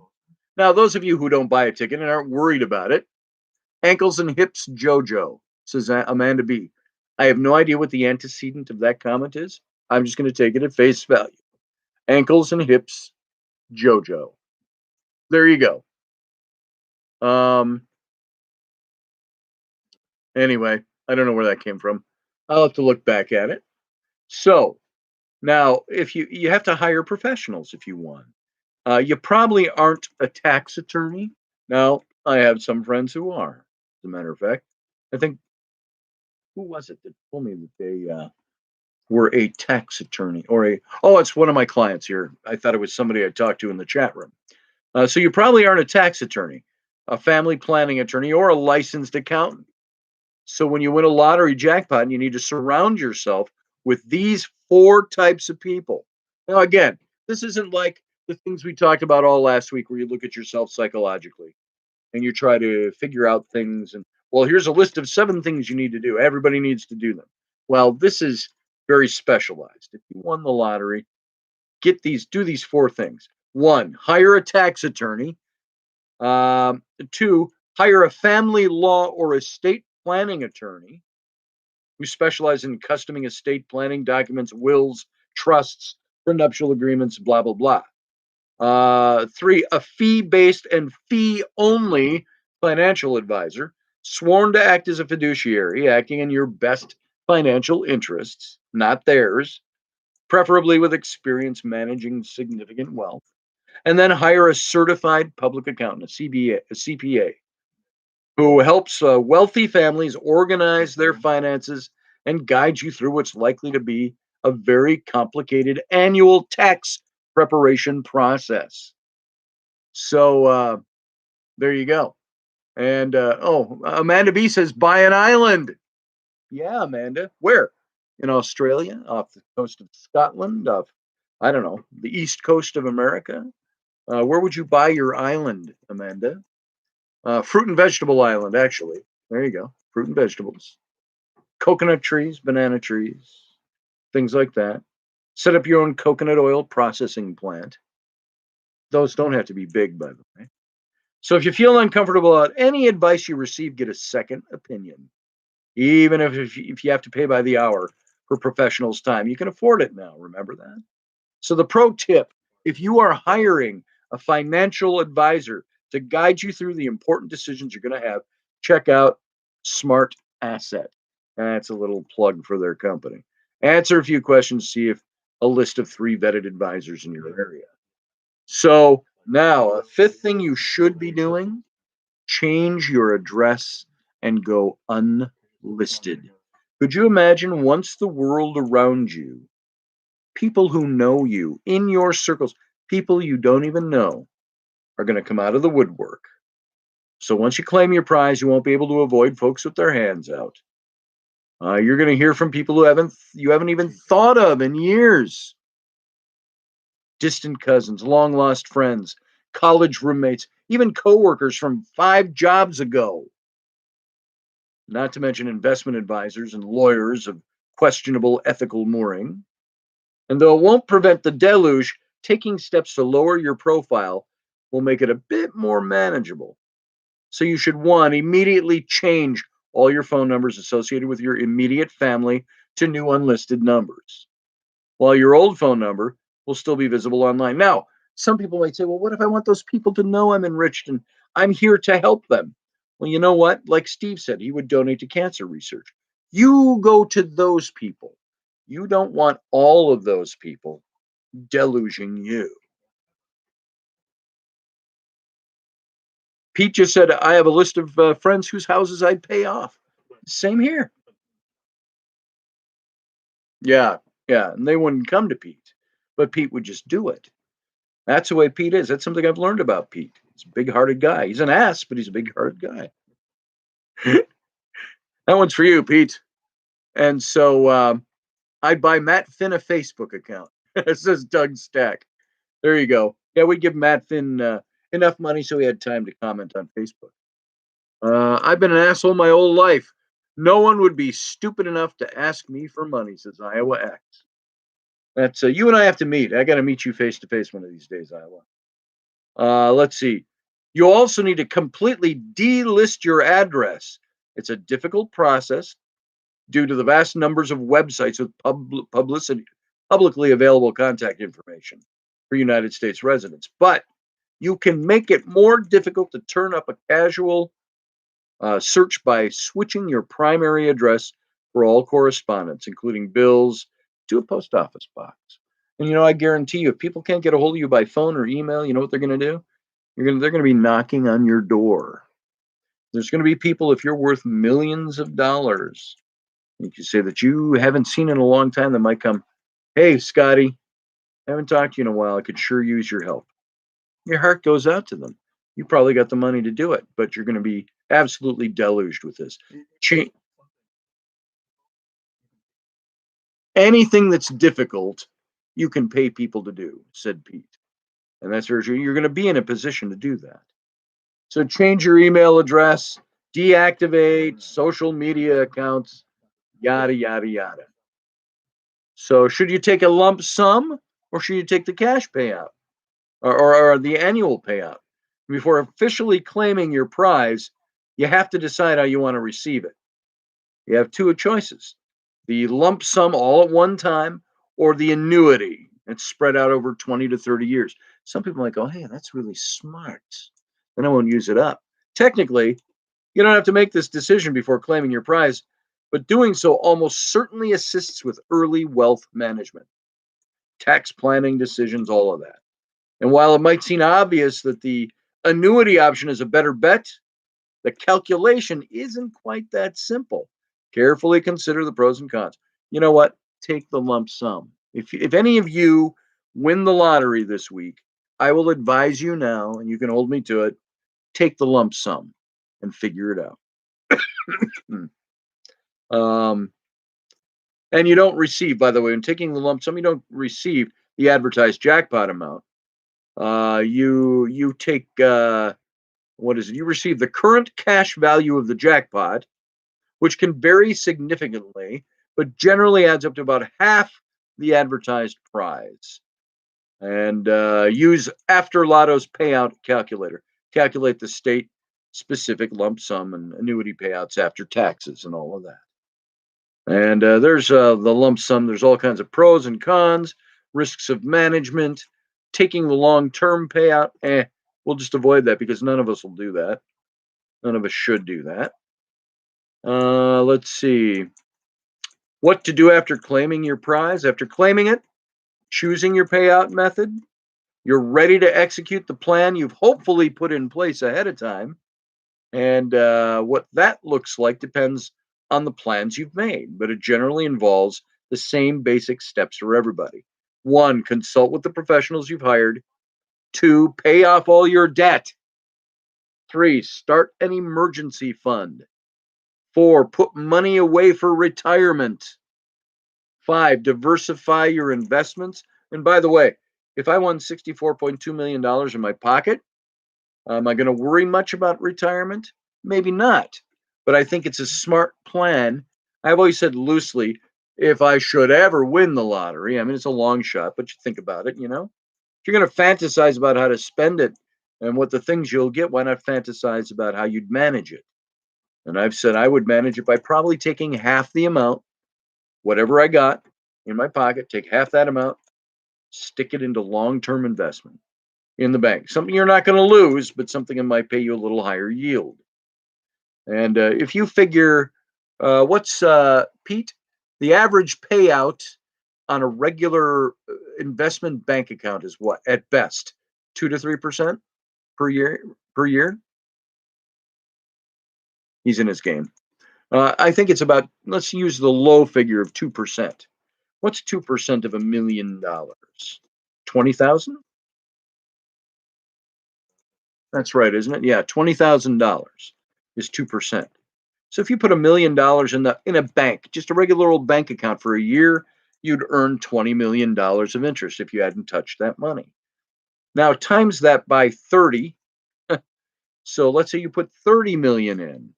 Now, those of you who don't buy a ticket and aren't worried about it, ankles and hips JoJo, says Amanda B. I have no idea what the antecedent of that comment is. I'm just going to take it at face value. Ankles and hips JoJo. There you go. Anyway, I don't know where that came from. I'll have to look back at it. So now, if you have to hire professionals if you want. You probably aren't a tax attorney. Now, I have some friends who are. As a matter of fact, I think who was it that told me that they were a tax attorney it's one of my clients here. I thought it was somebody I talked to in the chat room. So you probably aren't a tax attorney, a family planning attorney, or a licensed accountant. So when you win a lottery jackpot, you need to surround yourself with these 4 types of people. Now, again, this isn't like the things we talked about all last week where you look at yourself psychologically and you try to figure out things. And, well, here's a list of 7 things you need to do. Everybody needs to do them. Well, this is very specialized. If you won the lottery, do these 4 things. 1, hire a tax attorney. 2, hire a family law or estate planning attorney who specialize in customing estate planning documents, wills, trusts, prenuptial agreements, blah, blah, blah. 3, a fee-based and fee-only financial advisor, sworn to act as a fiduciary, acting in your best financial interests, not theirs, preferably with experience managing significant wealth. And then hire a certified public accountant, a CPA, who helps wealthy families organize their finances and guide you through what's likely to be a very complicated annual tax preparation process. So there you go. And Amanda B says, buy an island. Yeah, Amanda. Where? In Australia, off the coast of Scotland, off, I don't know, the east coast of America. Where would you buy your island, Amanda? Fruit and vegetable island, actually. There you go. Fruit and vegetables. Coconut trees, banana trees, things like that. Set up your own coconut oil processing plant. Those don't have to be big, by the way. So if you feel uncomfortable about any advice you receive, get a second opinion. Even if you have to pay by the hour for professionals' time, you can afford it now. Remember that? So the pro tip, if you are hiring a financial advisor to guide you through the important decisions you're going to have, check out Smart Asset. That's a little plug for their company. Answer a few questions, see if a list of 3 vetted advisors in your area. So now, a 5th thing you should be doing, change your address and go unlisted. Could you imagine once the world around you, people who know you in your circles, people you don't even know, are going to come out of the woodwork. So once you claim your prize, you won't be able to avoid folks with their hands out. You're going to hear from people who you haven't even thought of in years. Distant cousins, long lost friends, college roommates, even coworkers from 5 jobs ago. Not to mention investment advisors and lawyers of questionable ethical mooring. And though it won't prevent the deluge, taking steps to lower your profile will make it a bit more manageable. So you should, 1, immediately change all your phone numbers associated with your immediate family to new unlisted numbers, while your old phone number will still be visible online. Now, some people might say, well, what if I want those people to know I'm enriched and I'm here to help them? Well, you know what? Like Steve said, he would donate to cancer research. You go to those people. You don't want all of those people deluging you. Pete just said, I have a list of friends whose houses I'd pay off. Same here. Yeah, and they wouldn't come to Pete, but Pete would just do it. That's the way Pete is. That's something I've learned about Pete. He's a big-hearted guy. He's an ass, but he's a big-hearted guy. That one's for you, Pete. And so I'd buy Matt Finn a Facebook account. It says Doug Stack. There you go. Yeah, we give Matt Finn enough money so he had time to comment on Facebook. I've been an asshole my whole life. No one would be stupid enough to ask me for money, says Iowa X. That's you and I have to meet. I got to meet you face to face one of these days, Iowa. Let's see. You also need to completely delist your address. It's a difficult process due to the vast numbers of websites with publicly available contact information for United States residents. But you can make it more difficult to turn up a casual search by switching your primary address for all correspondence, including bills, to a post office box. And I guarantee you, if people can't get a hold of you by phone or email, you know what they're going to do? They're going to be knocking on your door. There's going to be people, if you're worth millions of dollars, you can say that you haven't seen in a long time, that might come, hey, Scotty, I haven't talked to you in a while. I could sure use your help. Your heart goes out to them. You probably got the money to do it, but you're going to be absolutely deluged with this. Anything that's difficult, you can pay people to do, said Pete. And that's for sure. You're going to be in a position to do that. So change your email address, deactivate social media accounts, yada, yada, yada. So should you take a lump sum or should you take the cash payout or the annual payout? Before officially claiming your prize, you have to decide how you want to receive it. You have two choices: the lump sum all at one time or the annuity. It's spread out over 20 to 30 years. Some people might go, hey, that's really smart. Then I won't use it up. Technically, you don't have to make this decision before claiming your prize, but doing so almost certainly assists with early wealth management, tax planning decisions, all of that. And while it might seem obvious that the annuity option is a better bet, the calculation isn't quite that simple. Carefully consider the pros and cons. You know what? Take the lump sum. If any of you win the lottery this week, I will advise you now, and you can hold me to it, take the lump sum and figure it out. And you don't receive, by the way, when taking the lump sum, you don't receive the advertised jackpot amount. You take what is it? You receive the current cash value of the jackpot, which can vary significantly, but generally adds up to about half the advertised prize. And use After Lotto's payout calculator. Calculate the state specific lump sum and annuity payouts after taxes and all of that. And there's the lump sum. There's all kinds of pros and cons, risks of management, taking the long-term payout. We'll just avoid that because none of us will do that. None of us should do that. Let's see. What to do after claiming your prize? After claiming it, choosing your payout method, you're ready to execute the plan you've hopefully put in place ahead of time. And what that looks like depends on the plans you've made, but it generally involves the same basic steps for everybody. 1, consult with the professionals you've hired. 2, pay off all your debt. 3, start an emergency fund. 4, put money away for retirement. 5, diversify your investments. And by the way, if I won $64.2 million in my pocket, am I going to worry much about retirement? Maybe not. But I think it's a smart plan. I've always said loosely, if I should ever win the lottery, I mean, it's a long shot, but you think about it, If you're going to fantasize about how to spend it and what the things you'll get, why not fantasize about how you'd manage it? And I've said I would manage it by probably taking half the amount, whatever I got in my pocket, take half that amount, stick it into long-term investment in the bank. Something you're not going to lose, but something that might pay you a little higher yield. And if you figure, what's Pete, the average payout on a regular investment bank account is what at best 2 to 3% per year. He's in his game. I think it's about, let's use the low figure of 2%. What's 2% of $1 million? 20,000. That's right, isn't it? Yeah, $20,000 is 2%. So if you put $1 million in a bank, just a regular old bank account for a year, you'd earn $20 million of interest if you hadn't touched that money. Now times that by 30. So let's say you put 30 million in.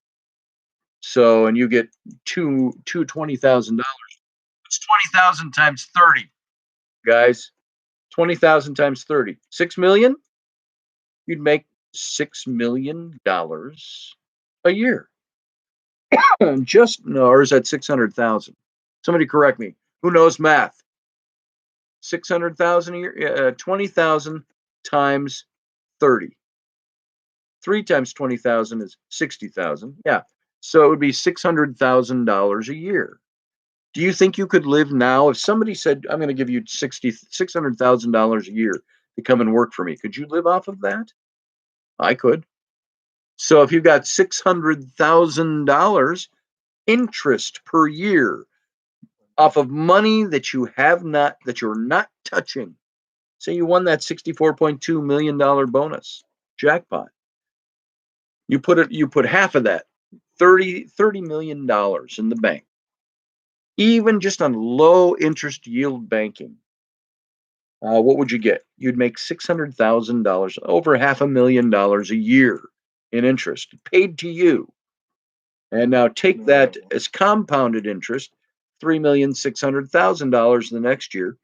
So and you get two $20,000. It's 20,000 times 30, guys. 20,000 times 30. 6 million? You'd make $6 million a year. Just no, or is that 600,000? Somebody correct me. Who knows math? 600,000 a year, 20,000 times 30. 3 times 20,000 is 60,000. Yeah. So it would be $600,000 a year. Do you think you could live now if somebody said, I'm going to give you $600,000 a year to come and work for me? Could you live off of that? I could. So if you've got $600,000 interest per year off of money that you're not touching, say you won that $64.2 million bonus jackpot. You put half of that, $30 million in the bank, even just on low interest yield banking. What would you get? You'd make $600,000, over $500,000 a year in interest paid to you. And now take that as compounded interest, $3,600,000 the next year,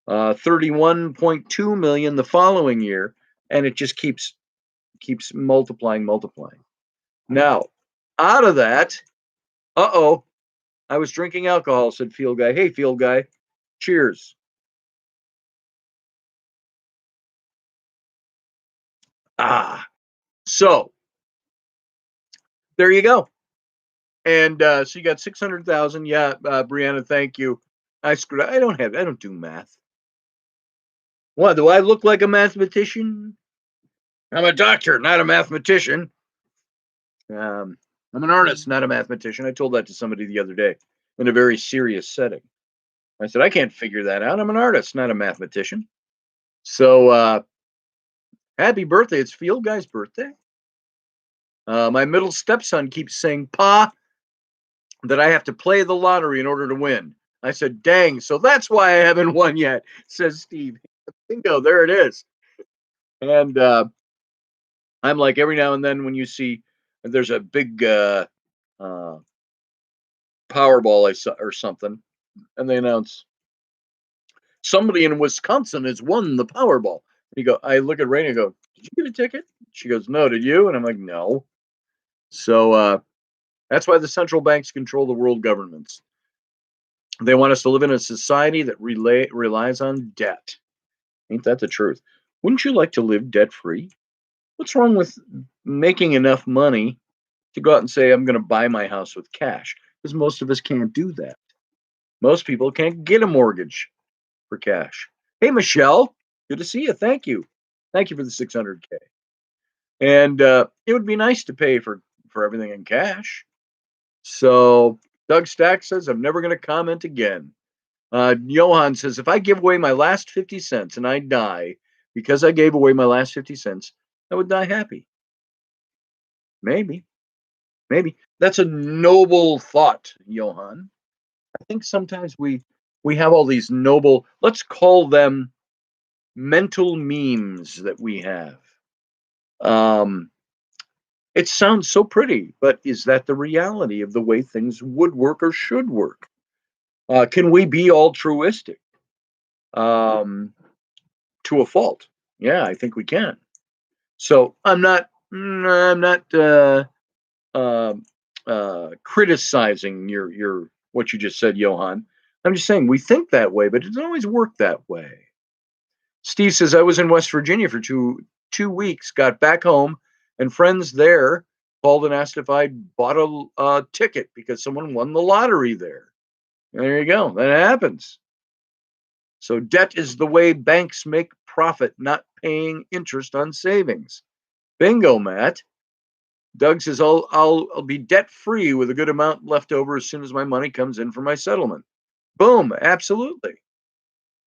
31.2 million the following year, and it just keeps multiplying. Now, out of that, I was drinking alcohol, said Field Guy. Hey, Field Guy, cheers. So there you go. And so you got 600,000. Yeah, Brianna, thank you. I screwed up. I don't do math. What, do I look like a mathematician? I'm a doctor, not a mathematician. I'm an artist, not a mathematician. I told that to somebody the other day in a very serious setting. I said, I can't figure that out. I'm an artist, not a mathematician. So happy birthday. It's Field Guy's birthday. My middle stepson keeps saying, Pa, that I have to play the lottery in order to win. I said, dang, so that's why I haven't won yet, says Steve. Bingo, there it is. And I'm like, every now and then when you see there's a big Powerball or something, and they announce somebody in Wisconsin has won the Powerball. I look at Raina and go, did you get a ticket? She goes, no, did you? And I'm like, no. So that's why the central banks control the world governments. They want us to live in a society that relies on debt. Ain't that the truth? Wouldn't you like to live debt-free? What's wrong with making enough money to go out and say, I'm going to buy my house with cash? Because most of us can't do that. Most people can't get a mortgage for cash. Hey, Michelle, good to see you. Thank you. Thank you for the 600K. And it would be nice to pay for everything in cash. So Doug Stack says, I'm never going to comment again. Johan says, if I give away my last 50 cents and I die because I gave away my last 50 cents, I would die happy. Maybe. That's a noble thought, Johan. I think sometimes we have all these noble, let's call them mental memes that we have. It sounds so pretty, but is that the reality of the way things would work or should work? Can we be altruistic to a fault? Yeah, I think we can. So I'm not criticizing your what you just said, Johan. I'm just saying we think that way, but it doesn't always work that way. Steve says, I was in West Virginia for two weeks, got back home, and friends there called and asked if I'd bought a ticket because someone won the lottery there. And there you go. That happens. So debt is the way banks make profit, not paying interest on savings. Bingo, Matt. Doug says, I'll be debt-free with a good amount left over as soon as my money comes in for my settlement. Boom, absolutely.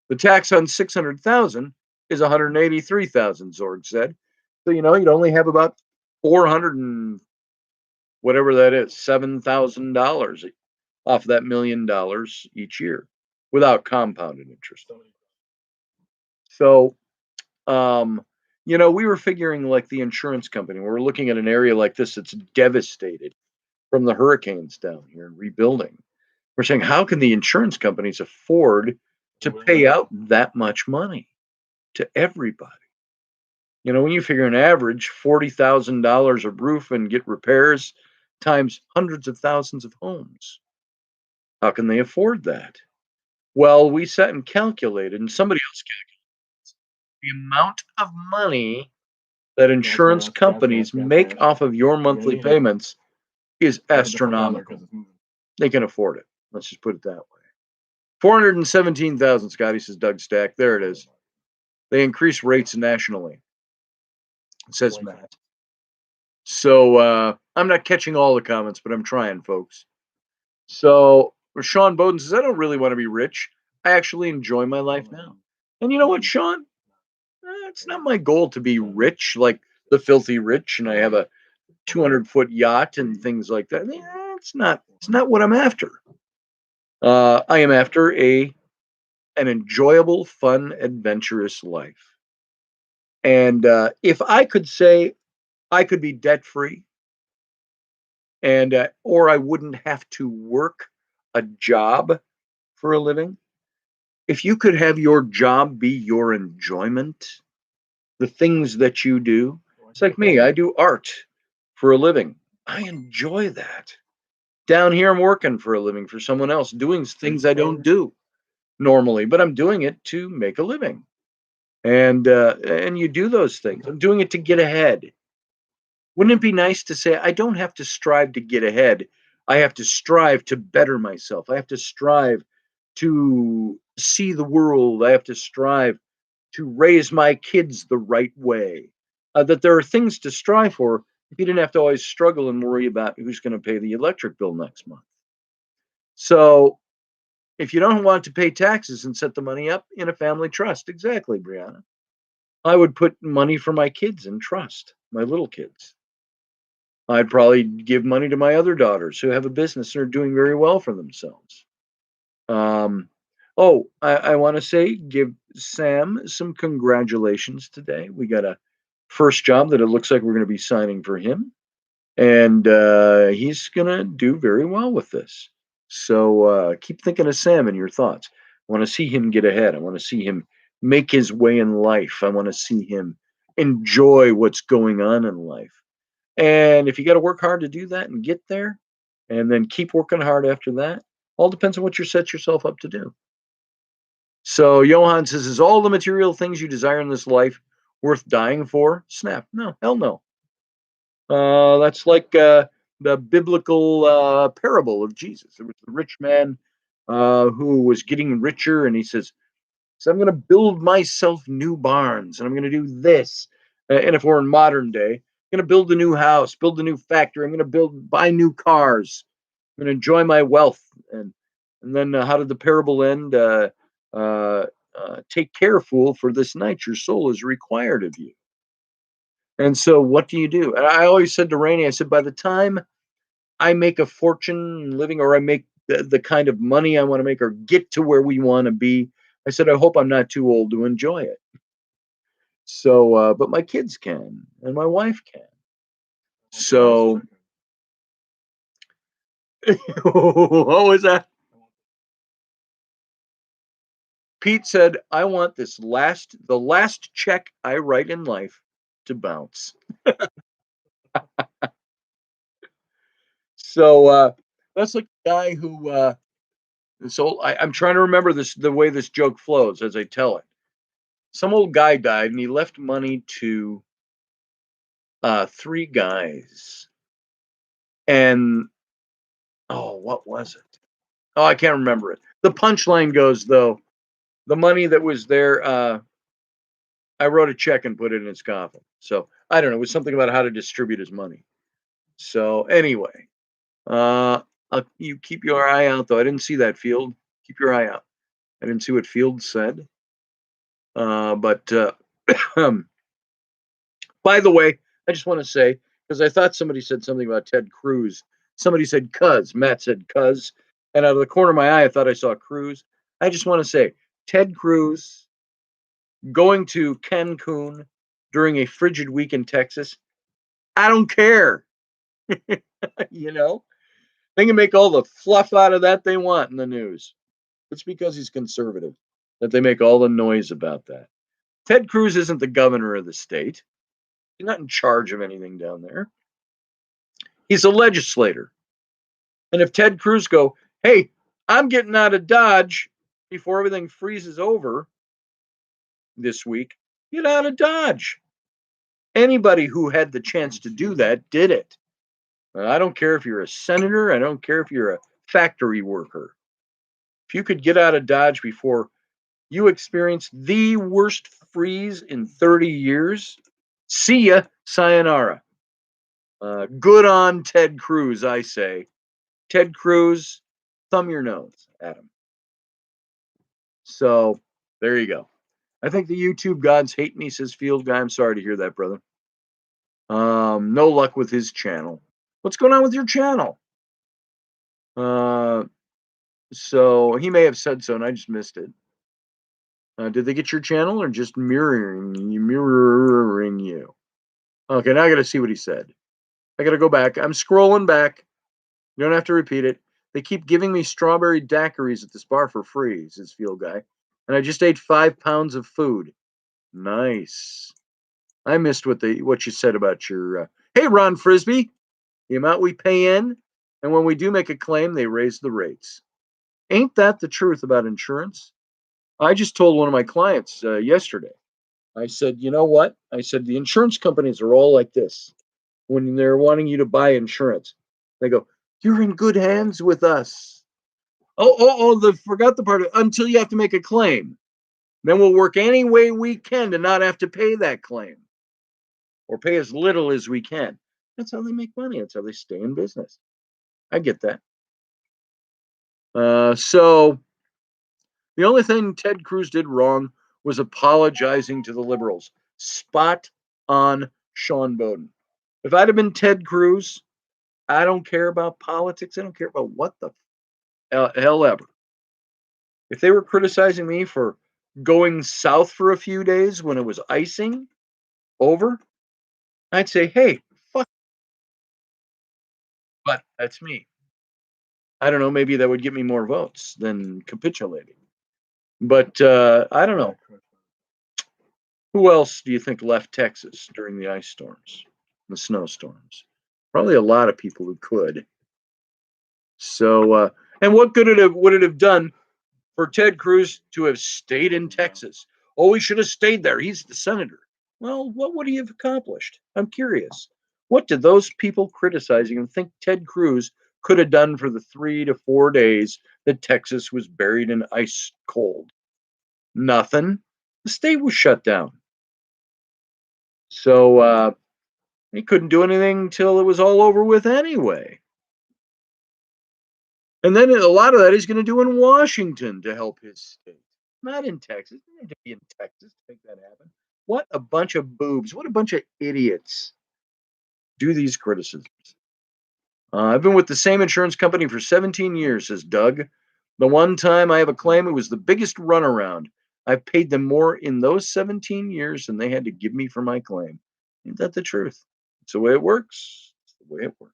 The tax on 600,000 is 183,000, Zorg said. So, you'd only have about 400 and whatever that is, $7,000 off that $1 million each year without compounded interest. So, um, we were figuring like the insurance company. We're looking at an area like this that's devastated from the hurricanes down here and rebuilding. We're saying, how can the insurance companies afford to pay out that much money to everybody? When you figure an average $40,000 a roof and get repairs times hundreds of thousands of homes, how can they afford that? Well, we sat and calculated, and somebody else calculated the amount of money that insurance companies make off of your monthly payments is astronomical. They can afford it. Let's just put it that way. 417,000, Scotty, says Doug Stack. There it is. They increase rates nationally, says Matt. So I'm not catching all the comments, but I'm trying, folks. So Sean Bowden says, I don't really want to be rich. I actually enjoy my life now. And you know what, Sean? It's not my goal to be rich, like the filthy rich, and I have a 200-foot yacht and things like that. It's not what I'm after. I am after an enjoyable, fun, adventurous life. And if I could say I could be debt free, and or I wouldn't have to work a job for a living. If you could have your job be your enjoyment, the things that you do, it's like me. I do art for a living. I enjoy that. Down here, I'm working for a living for someone else, doing things I don't do normally, but I'm doing it to make a living. And you do those things. I'm doing it to get ahead. Wouldn't it be nice to say, I don't have to strive to get ahead. I have to strive to better myself. I have to strive to see the world. I have to strive to raise my kids the right way. That there are things to strive for if you didn't have to always struggle and worry about who's going to pay the electric bill next month. So if you don't want to pay taxes and set the money up in a family trust, exactly, Brianna, I would put money for my kids in trust, my little kids. I'd probably give money to my other daughters who have a business and are doing very well for themselves. I want to say, give Sam some congratulations today. We got a first job that it looks like we're going to be signing for him. And he's going to do very well with this. So keep thinking of Sam in your thoughts. I want to see him get ahead. I want to see him make his way in life. I want to see him enjoy what's going on in life. And if you got to work hard to do that and get there, and then keep working hard after that, all depends on what you set yourself up to do. So Johan says, is all the material things you desire in this life worth dying for? Snap. No, hell no. That's like the biblical parable of Jesus. There was the rich man who was getting richer, and he says, so I'm going to build myself new barns, and I'm going to do this. And if we're in modern day, I'm going to build a new house, build a new factory. I'm going to buy new cars. I'm going to enjoy my wealth. And then how did the parable end? Take care, fool, for this night your soul is required of you. And so what do you do? And I always said to Rainey, I said, by the time I make a fortune living, or I make the kind of money I want to make, or get to where we want to be, I said, I hope I'm not too old to enjoy it. So, but my kids can, and my wife can. So, what was that? Pete said, I want the last check I write in life to bounce. So, that's like the guy who, so I'm trying to remember the way this joke flows as I tell it. Some old guy died and he left money to three guys. And what was it? Oh, I can't remember it. The punchline goes, though, the money that was there, I wrote a check and put it in his coffin. So I don't know. It was something about how to distribute his money. So anyway, you keep your eye out, though. I didn't see that Field. Keep your eye out. I didn't see what Field said. But by the way, I just want to say, because I thought somebody said something about Ted Cruz. Somebody said Cuz. Matt said Cuz. And out of the corner of my eye, I thought I saw Cruz. I just want to say Ted Cruz going to Cancun during a frigid week in Texas. I don't care. You know, they can make all the fluff out of that they want in the news. It's because he's conservative that they make all the noise about that. Ted Cruz isn't the governor of the state. He's not in charge of anything down there. He's a legislator. And if Ted Cruz go, hey, I'm getting out of Dodge before everything freezes over this week, get out of Dodge. Anybody who had the chance to do that did it. I don't care if you're a senator. I don't care if you're a factory worker. If you could get out of Dodge before you experience the worst freeze in 30 years, see ya, sayonara. Good on Ted Cruz, I say. Ted Cruz, thumb your nose at him. So there you go. I think the YouTube gods hate me, says Field Guy. I'm sorry to hear that, brother. No luck with his channel. What's going on with your channel? So he may have said so, and I just missed it. Did they get your channel or just mirroring you? Okay, now I got to see what he said. I got to go back. I'm scrolling back. You don't have to repeat it. They keep giving me strawberry daiquiris at this bar for free, says Field Guy. And I just ate 5 pounds of food. Nice. I missed what you said about your. Hey, Ron Frisbee. The amount we pay in, and when we do make a claim, they raise the rates. Ain't that the truth about insurance? I just told one of my clients yesterday. I said, you know what? I said, the insurance companies are all like this. When they're wanting you to buy insurance, they go, you're in good hands with us. Forgot the part of, until you have to make a claim. Then we'll work any way we can to not have to pay that claim or pay as little as we can. That's how they make money. That's how they stay in business. I get that. So the only thing Ted Cruz did wrong was apologizing to the liberals. Spot on, Sean Bowden. If I'd have been Ted Cruz, I don't care about politics. I don't care about what the hell ever. If they were criticizing me for going south for a few days when it was icing over, I'd say, hey, fuck. But that's me. I don't know. Maybe that would get me more votes than capitulating. But I don't know. Who else do you think left Texas during the ice storms, the snowstorms? Probably a lot of people who could. So, and what would it have done for Ted Cruz to have stayed in Texas? Oh, he should have stayed there. He's the senator. Well, what would he have accomplished? I'm curious. What did those people criticizing him think Ted Cruz could have done for the 3 to 4 days that Texas was buried in ice cold? Nothing. The state was shut down. So he couldn't do anything until it was all over with anyway. And then a lot of that he's going to do in Washington to help his state, not in Texas. He didn't have to be in Texas to make that happen. What a bunch of boobs. What a bunch of idiots do these criticisms. I've been with the same insurance company for 17 years, says Doug. The one time I have a claim, it was the biggest runaround. I've paid them more in those 17 years than they had to give me for my claim. Ain't that the truth? It's the way it works. It's the way it works.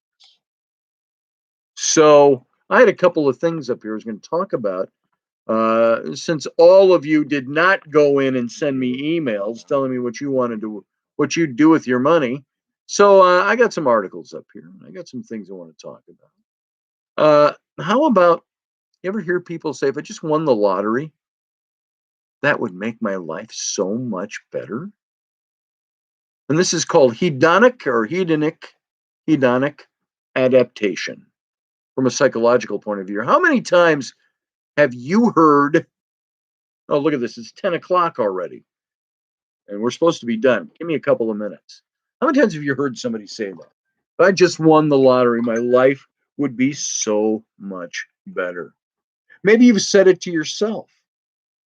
So I had a couple of things up here I was going to talk about. Since all of you did not go in and send me emails telling me what you wanted to, what you'd do with your money. So I got some articles up here. I got some things I want to talk about. How about, you ever hear people say, if I just won the lottery, that would make my life so much better? And this is called hedonic adaptation from a psychological point of view. How many times have you heard, oh, look at this, it's 10 o'clock already, and we're supposed to be done. Give me a couple of minutes. How many times have you heard somebody say that? If I just won the lottery, my life would be so much better. Maybe you've said it to yourself.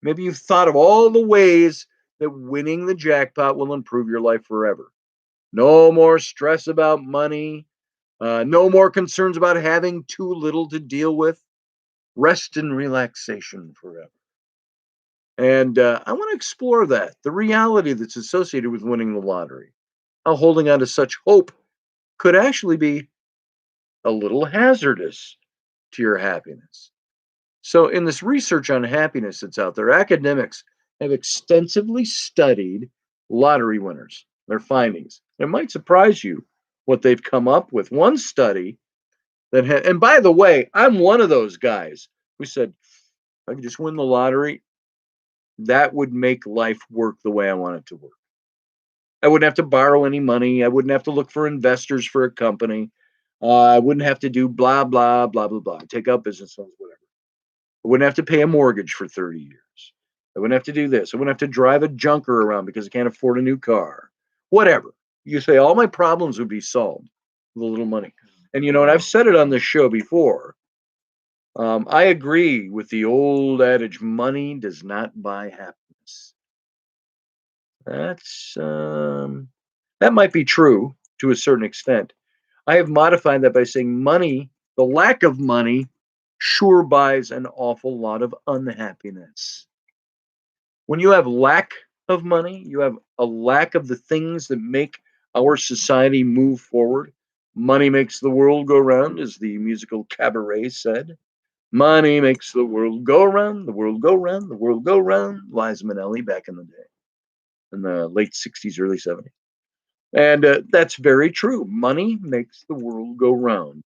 Maybe you've thought of all the ways that winning the jackpot will improve your life forever. No more stress about money. No more concerns about having too little to deal with. Rest and relaxation forever. And I want to explore that, the reality that's associated with winning the lottery. How holding on to such hope could actually be a little hazardous to your happiness. So, in this research on happiness that's out there, academics have extensively studied lottery winners, their findings. It might surprise you what they've come up with. One study that had, and by the way, I'm one of those guys who said, if I could just win the lottery, that would make life work the way I want it to work. I wouldn't have to borrow any money. I wouldn't have to look for investors for a company. I wouldn't have to do blah, blah, blah, blah, blah. Take out business loans, whatever. I wouldn't have to pay a mortgage for 30 years. I wouldn't have to do this. I wouldn't have to drive a junker around because I can't afford a new car. Whatever. You say all my problems would be solved with a little money. And and I've said it on this show before. I agree with the old adage, money does not buy happiness. That's that might be true to a certain extent. I have modified that by saying money, the lack of money, sure buys an awful lot of unhappiness. When you have lack of money, you have a lack of the things that make our society move forward. Money makes the world go round, as the musical Cabaret said. Money makes the world go round, the world go round, the world go round. Liza Minnelli back in the day, in the late 60s, early 70s. And that's very true. Money makes the world go round.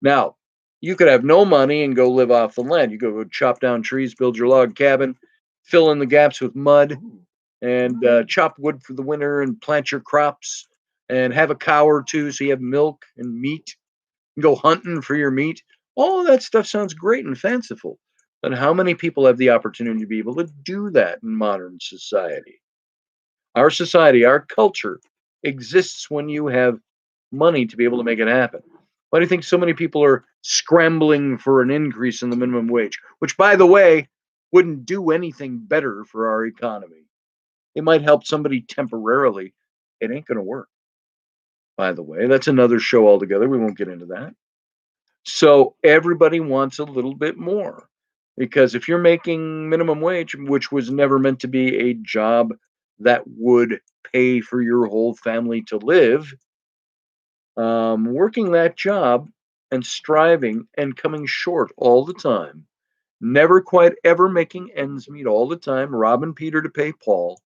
Now, you could have no money and go live off the land. You go chop down trees, build your log cabin, fill in the gaps with mud, and chop wood for the winter and plant your crops and have a cow or two so you have milk and meat and go hunting for your meat. All of that stuff sounds great and fanciful. But how many people have the opportunity to be able to do that in modern society? Our society, our culture exists when you have money to be able to make it happen. Why do you think so many people are scrambling for an increase in the minimum wage, which, by the way, wouldn't do anything better for our economy? It might help somebody temporarily. It ain't going to work, by the way. That's another show altogether. We won't get into that. So everybody wants a little bit more because if you're making minimum wage, which was never meant to be a job that would pay for your whole family to live, working that job and striving and coming short all the time, never quite ever making ends meet all the time, robbing Peter to pay Paul,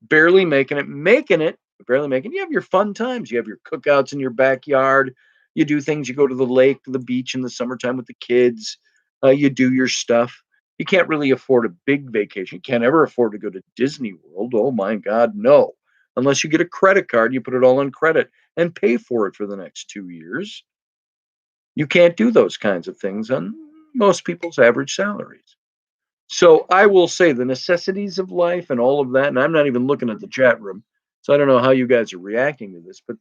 barely making it, barely making. You have your fun times. You have your cookouts in your backyard. You do things. You go to the lake, the beach in the summertime with the kids. You do your stuff. You can't really afford a big vacation. You can't ever afford to go to Disney World. Oh my God, no. Unless you get a credit card, you put it all on credit and pay for it for the next 2 years. You can't do those kinds of things on most people's average salaries. So I will say the necessities of life and all of that, and I'm not even looking at the chat room, so I don't know how you guys are reacting to this, but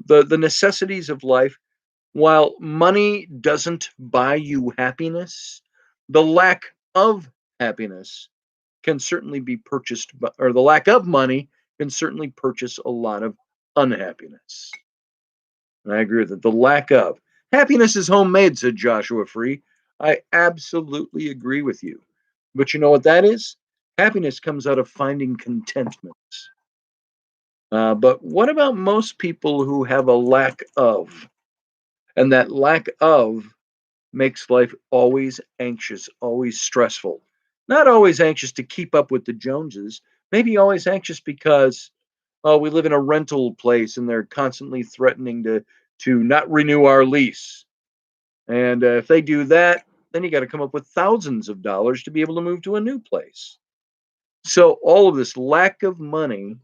the necessities of life, while money doesn't buy you happiness, the lack of happiness can certainly be purchased, or the lack of money can certainly purchase a lot of unhappiness. And I agree with it. The lack of happiness is homemade, said Joshua Free. I absolutely agree with you. But you know what that is? Happiness comes out of finding contentment. But what about most people who have a lack of? And that lack of makes life always anxious, always stressful. Not always anxious to keep up with the Joneses, maybe always anxious because, oh, we live in a rental place and they're constantly threatening to not renew our lease. And if they do that, then you got to come up with thousands of dollars to be able to move to a new place. So all of this lack of money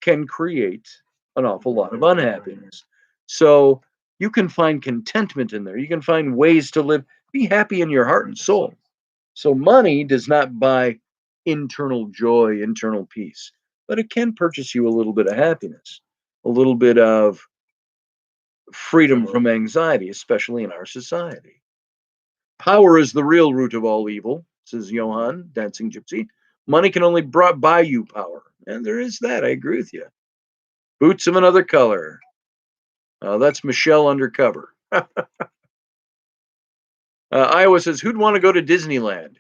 can create an awful lot of unhappiness. So you can find contentment in there. You can find ways to live, be happy in your heart and soul. So money does not buy internal joy, internal peace, but it can purchase you a little bit of happiness, a little bit of freedom from anxiety, especially in our society. Power is the real root of all evil, says Johann, dancing gypsy. Money can only buy you power. And there is that. I agree with you. Boots of another color. That's Michelle undercover. Iowa says, who'd want to go to Disneyland?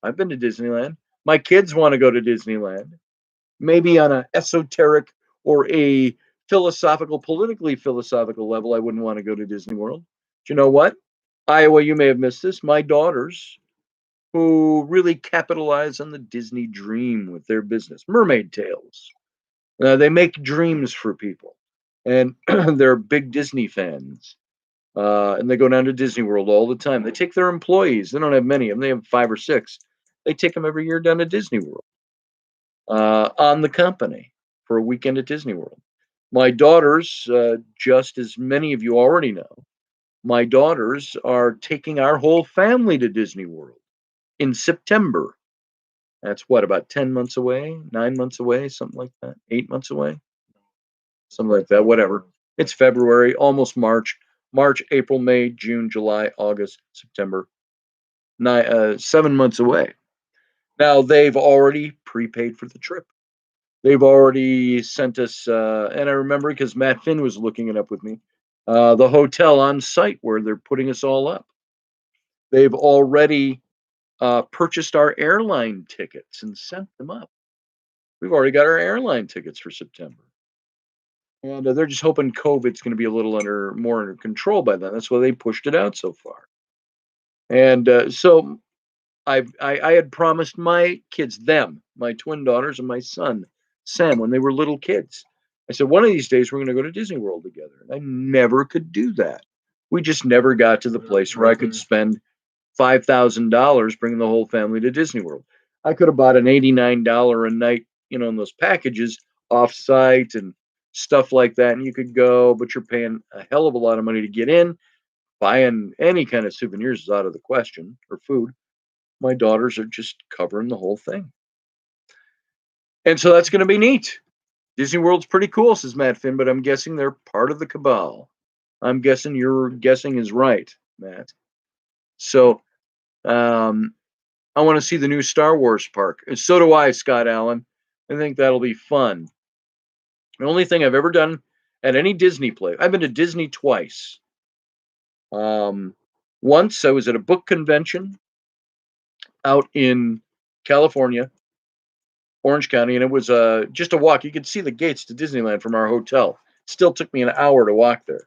I've been to Disneyland. My kids want to go to Disneyland. Maybe on an esoteric or a politically philosophical level, I wouldn't want to go to Disney World. Do you know what? Iowa, you may have missed this. My daughters, who really capitalize on the Disney dream with their business, Mermaid Tales. They make dreams for people, and they're big Disney fans. And they go down to Disney World all the time. They take their employees. They don't have many of them. They have 5 or 6. They take them every year down to Disney World on the company for a weekend at Disney World. My daughters, just as many of you already know, my daughters are taking our whole family to Disney World in September. That's what, about 10 months away, 9 months away, something like that, 8 months away, something like that, whatever. It's February, almost March. March, April, May, June, July, August, September, 7 months away. Now, they've already prepaid for the trip. They've already sent us, and I remember because Matt Finn was looking it up with me, the hotel on site where they're putting us all up. They've already purchased our airline tickets and sent them up. We've already got our airline tickets for September. And they're just hoping COVID's going to be a little more under control by then. That's why they pushed it out so far. And so I had promised my kids, my twin daughters and my son, Sam, when they were little kids. I said, one of these days we're going to go to Disney World together. And I never could do that. We just never got to the place where I could spend $5,000 bringing the whole family to Disney World. I could have bought an $89 a night, in those packages off-site and stuff like that, and you could go, but you're paying a hell of a lot of money to get in. Buying any kind of souvenirs is out of the question, or food. My daughters are just covering the whole thing. And so that's going to be neat. Disney World's pretty cool, says Matt Finn, but I'm guessing they're part of the cabal. I'm guessing your guessing is right, Matt. So I want to see the new Star Wars park. And so do I, Scott Allen. I think that'll be fun. The only thing I've ever done at any Disney place, I've been to Disney twice. Once I was at a book convention out in California, Orange County, and it was just a walk. You could see the gates to Disneyland from our hotel. It still took me an hour to walk there.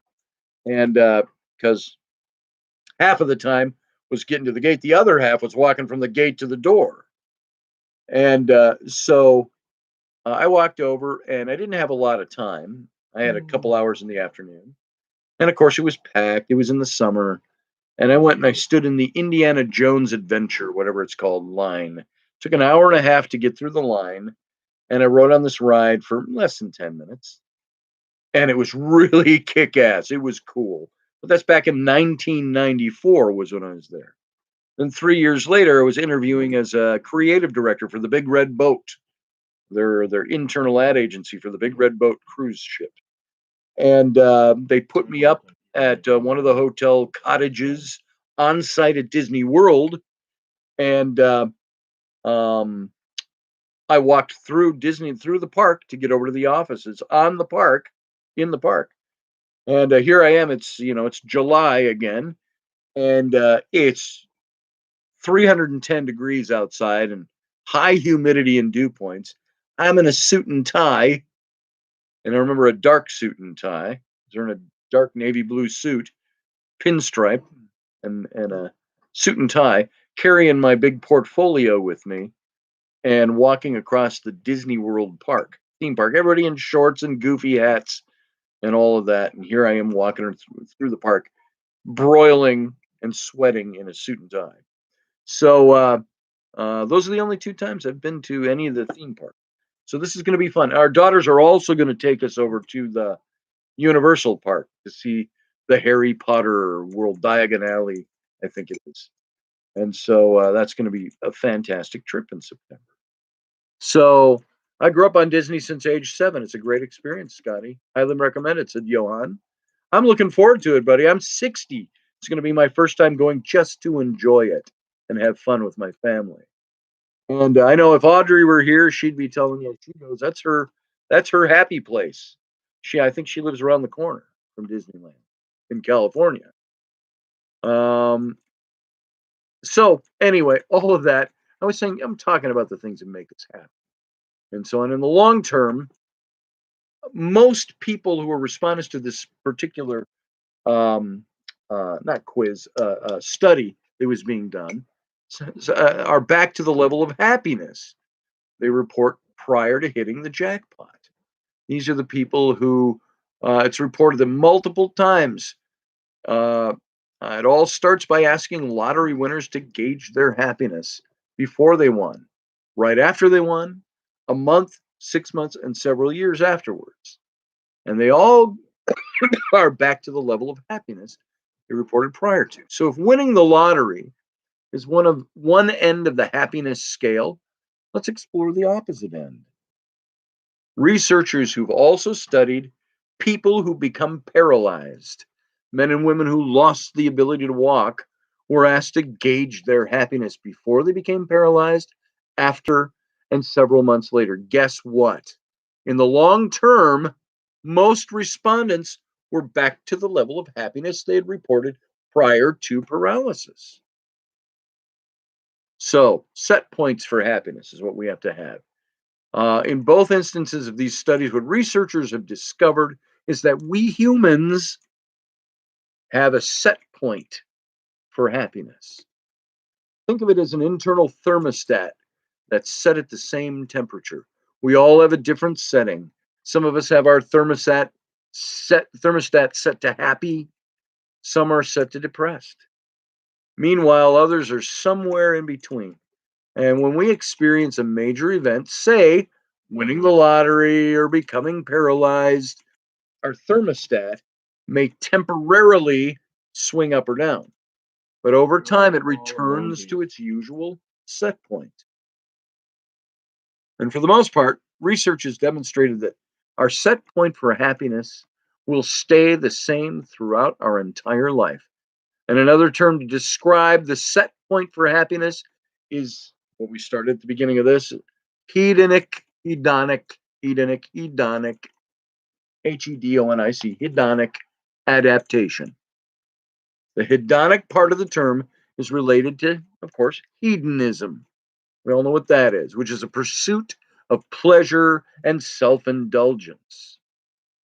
And because half of the time was getting to the gate, the other half was walking from the gate to the door. And so I walked over, and I didn't have a lot of time. I had a couple hours in the afternoon. And of course, it was packed. It was in the summer. And I went and I stood in the Indiana Jones Adventure, whatever it's called, line. It took an hour and a half to get through the line. And I rode on this ride for less than 10 minutes. And it was really kick-ass. It was cool. But that's back in 1994 was when I was there. Then 3 years later, I was interviewing as a creative director for the Big Red Boat, their internal ad agency for the Big Red Boat cruise ship. And they put me up at one of the hotel cottages on site at Disney World. And I walked through the park to get over to the offices in the park. And here I am. It's July again, and it's 310 degrees outside and high humidity and dew points. I'm in a suit and tie, and I remember a dark suit and tie. They're in a dark navy blue suit, pinstripe, and a suit and tie, carrying my big portfolio with me, and walking across the Disney World theme park. Everybody in shorts and goofy hats and all of that. And here I am walking through the park, broiling and sweating in a suit and tie. So those are the only 2 times I've been to any of the theme parks. So this is going to be fun. Our daughters are also going to take us over to the Universal Park to see the Harry Potter World, Diagon Alley, I think it is. And so that's going to be a fantastic trip in September. So I grew up on Disney since age 7. It's a great experience, Scotty. Highly recommend it, said Johan. I'm looking forward to it, buddy. I'm 60. It's going to be my first time going just to enjoy it and have fun with my family. And I know if Audrey were here, she'd be telling you, she knows that's her happy place. I think she lives around the corner from Disneyland in California. Um, so anyway, all of that, I was saying, I'm talking about the things that make us happy and so on. In the long term, most people who are respondents to this particular um, not quiz study that was being done are back to the level of happiness they report prior to hitting the jackpot. These are the people who it's reported that multiple times. Uh, it all starts by asking lottery winners to gauge their happiness before they won, right after they won, a month, 6 months, and several years afterwards. And they all are back to the level of happiness they reported prior to. So if winning the lottery is one end of the happiness scale, let's explore the opposite end. Researchers who've also studied people who become paralyzed, men and women who lost the ability to walk, were asked to gauge their happiness before they became paralyzed, after, and several months later. Guess what? In the long term, most respondents were back to the level of happiness they had reported prior to paralysis. So, set points for happiness is what we have to have. In both instances of these studies, what researchers have discovered is that we humans have a set point for happiness. Think of it as an internal thermostat that's set at the same temperature. We all have a different setting. Some of us have our thermostat set to happy, some are set to depressed. Meanwhile, others are somewhere in between. And when we experience a major event, say winning the lottery or becoming paralyzed, our thermostat may temporarily swing up or down. But over time, it returns to its usual set point. And for the most part, research has demonstrated that our set point for happiness will stay the same throughout our entire life. And another term to describe the set point for happiness is what we started at the beginning of this: hedonic, hedonic adaptation. The hedonic part of the term is related to, of course, hedonism. We all know what that is, which is a pursuit of pleasure and self indulgence.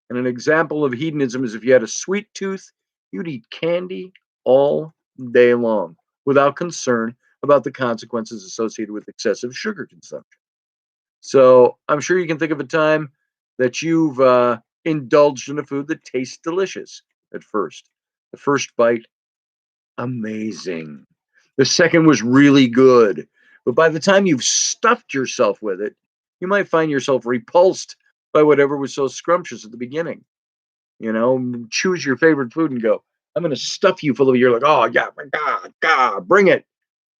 And an example of hedonism is if you had a sweet tooth, you'd eat candy all day long without concern about the consequences associated with excessive sugar consumption. So I'm sure you can think of a time that you've indulged in a food that tastes delicious at first. The first bite, amazing. The second was really good. But by the time you've stuffed yourself with it, you might find yourself repulsed by whatever was so scrumptious at the beginning. You know, choose your favorite food and go, I'm going to stuff you full of it. You're like, oh, yeah, God, bring it.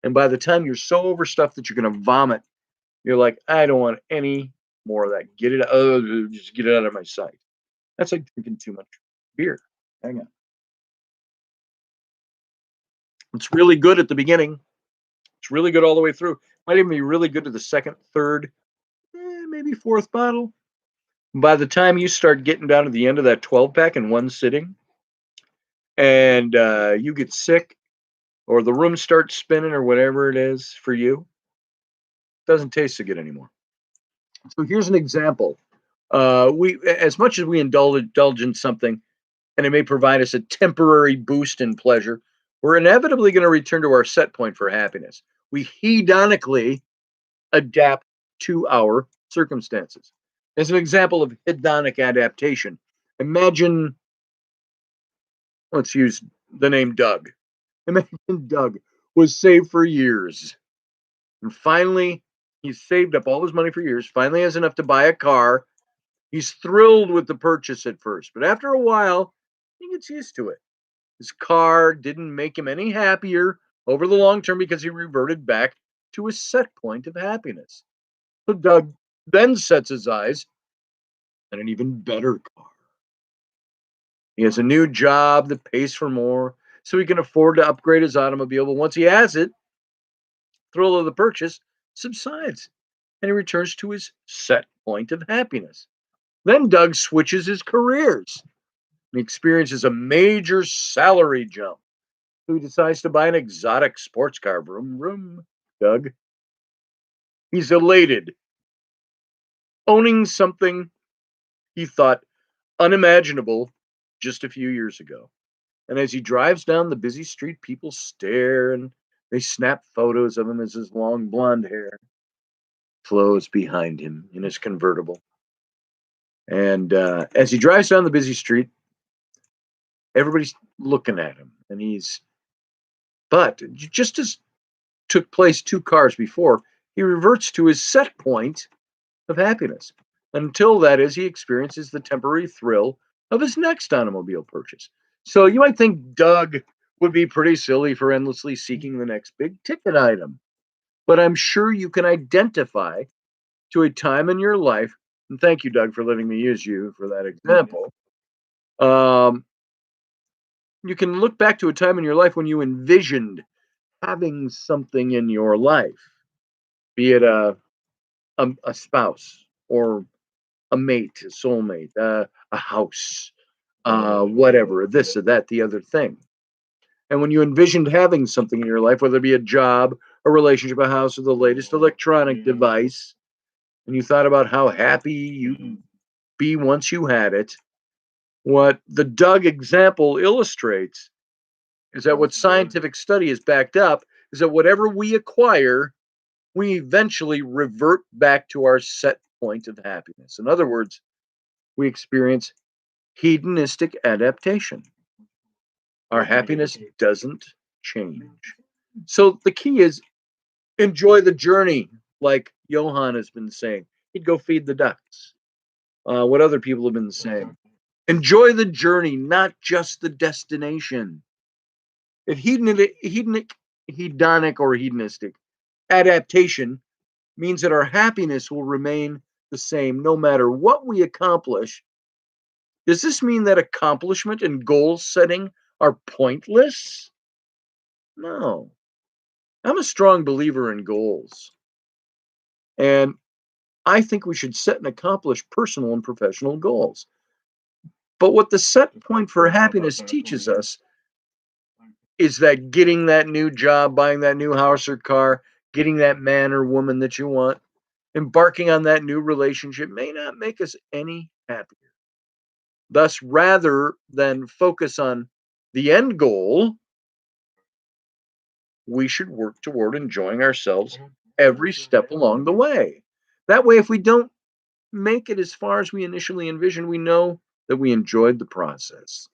And by the time you're so overstuffed that you're going to vomit, you're like, I don't want any more of that. Get it, just get it out of my sight. That's like drinking too much beer. Hang on. It's really good at the beginning. It's really good all the way through. Might even be really good to the second, third, maybe fourth bottle. By the time you start getting down to the end of that 12 pack in one sitting, and you get sick, or the room starts spinning, or whatever it is for you, it doesn't taste so good anymore. So here's an example. We, as much as we indulge in something, and it may provide us a temporary boost in pleasure, we're inevitably going to return to our set point for happiness. We hedonically adapt to our circumstances. As an example of hedonic adaptation, imagine, let's use the name Doug. Imagine Doug was saved for years. And finally, he's saved up all his money for years, finally has enough to buy a car. He's thrilled with the purchase at first, but after a while, he gets used to it. His car didn't make him any happier over the long term because he reverted back to his set point of happiness. So Doug then sets his eyes on an even better car. He has a new job that pays for more, so he can afford to upgrade his automobile. But once he has it, thrill of the purchase subsides and he returns to his set point of happiness. Then Doug switches his careers and experiences a major salary jump. So he decides to buy an exotic sports car. Vroom, vroom, Doug. He's elated, owning something he thought unimaginable just a few years ago. And as he drives down the busy street, people stare and they snap photos of him as his long blonde hair flows behind him in his convertible. And as he drives down the busy street, everybody's looking at him. But just as took place 2 cars before, he reverts to his set point of happiness. Until that is, he experiences the temporary thrill of his next automobile purchase. So you might think Doug would be pretty silly for endlessly seeking the next big ticket item. But I'm sure you can identify to a time in your life, and thank you, Doug, for letting me use you for that example. Um, you can look back to a time in your life when you envisioned having something in your life, be it a spouse or a mate, a soulmate, a house, whatever, this or that, the other thing. And when you envisioned having something in your life, whether it be a job, a relationship, a house, or the latest electronic device, and you thought about how happy you'd be once you had it, what the Doug example illustrates is that what scientific study has backed up is that whatever we acquire, we eventually revert back to our set point of happiness. In other words, we experience hedonistic adaptation. Our happiness doesn't change. So the key is enjoy the journey, like Johan has been saying. He'd go feed the ducks. What other people have been saying. Enjoy the journey, not just the destination. If hedonic or hedonistic adaptation means that our happiness will remain the same no matter what we accomplish, does this mean that accomplishment and goal setting are pointless? No. I'm a strong believer in goals. And I think we should set and accomplish personal and professional goals. But what the set point for happiness teaches us is that getting that new job, buying that new house or car, getting that man or woman that you want, embarking on that new relationship may not make us any happier. Thus, rather than focus on the end goal, we should work toward enjoying ourselves every step along the way. That way, if we don't make it as far as we initially envisioned, we know that we enjoyed the process.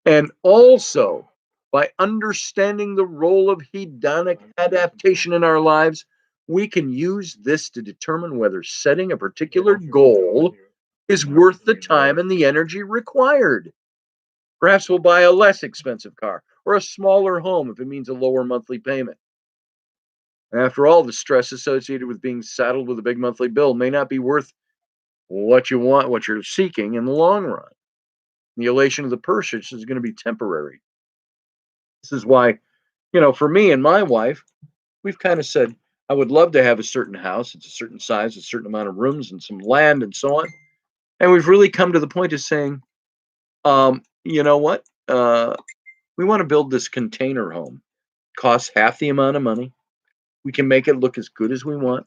And also, by understanding the role of hedonic adaptation in our lives, we can use this to determine whether setting a particular goal is worth the time and the energy required. Perhaps we'll buy a less expensive car or a smaller home if it means a lower monthly payment. After all, the stress associated with being saddled with a big monthly bill may not be worth what you want, what you're seeking in the long run. The elation of the purchase is going to be temporary. This is why, for me and my wife, we've kind of said, I would love to have a certain house. It's a certain size, a certain amount of rooms and some land and so on. And we've really come to the point of saying, you know what? We want to build this container home. Costs half the amount of money. We can make it look as good as we want.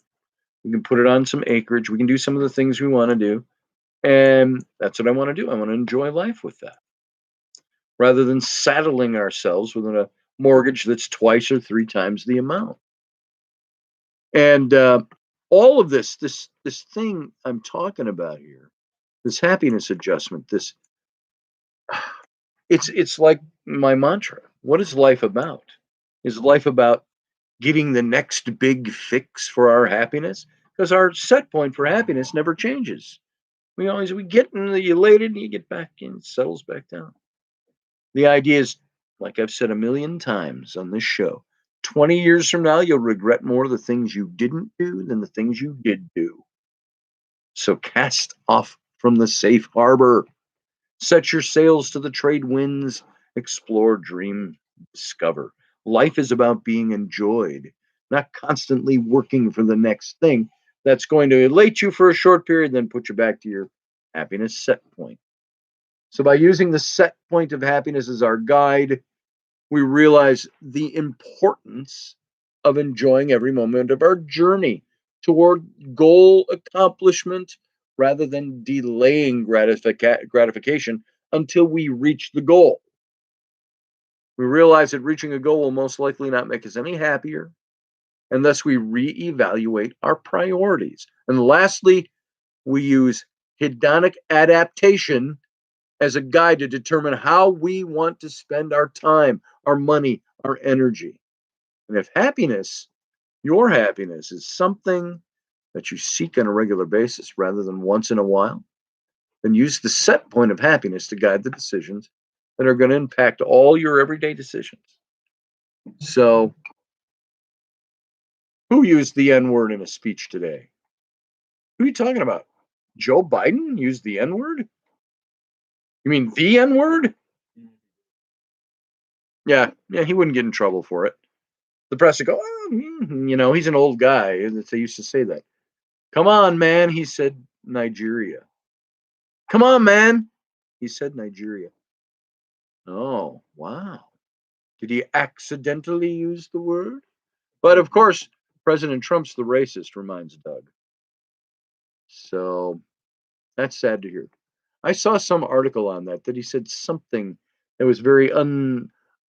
We can put it on some acreage. We can do some of the things we want to do. And that's what I want to do. I want to enjoy life with that rather than saddling ourselves with a mortgage that's twice or 3 times the amount. And all of this thing I'm talking about here, this happiness adjustment, it's like my mantra. What is life about? Is life about getting the next big fix for our happiness? Because our set point for happiness never changes. We get elated and you get back in, it settles back down. The idea is, like I've said a million times on this show, 20 years from now, you'll regret more the things you didn't do than the things you did do. So cast off from the safe harbor. Set your sails to the trade winds. Explore, dream, discover. Life is about being enjoyed, not constantly working for the next thing that's going to elate you for a short period, then put you back to your happiness set point. So by using the set point of happiness as our guide, we realize the importance of enjoying every moment of our journey toward goal accomplishment rather than delaying gratification until we reach the goal. We realize that reaching a goal will most likely not make us any happier, and thus we reevaluate our priorities. And lastly, we use hedonic adaptation as a guide to determine how we want to spend our time, our money, our energy. And if happiness, your happiness, is something that you seek on a regular basis rather than once in a while, then use the set point of happiness to guide the decisions that are going to impact all your everyday decisions. So, who used the N word in a speech today? Who are you talking about? Joe Biden used the N word? You mean the N word? Yeah, he wouldn't get in trouble for it. The press would go, oh, he's an old guy. They used to say that. Come on, man, he said Nigeria. Come on, man, he said Nigeria. Oh, wow. Did he accidentally use the word? But of course, President Trump's the racist, reminds Doug. So that's sad to hear. I saw some article on that he said something that was very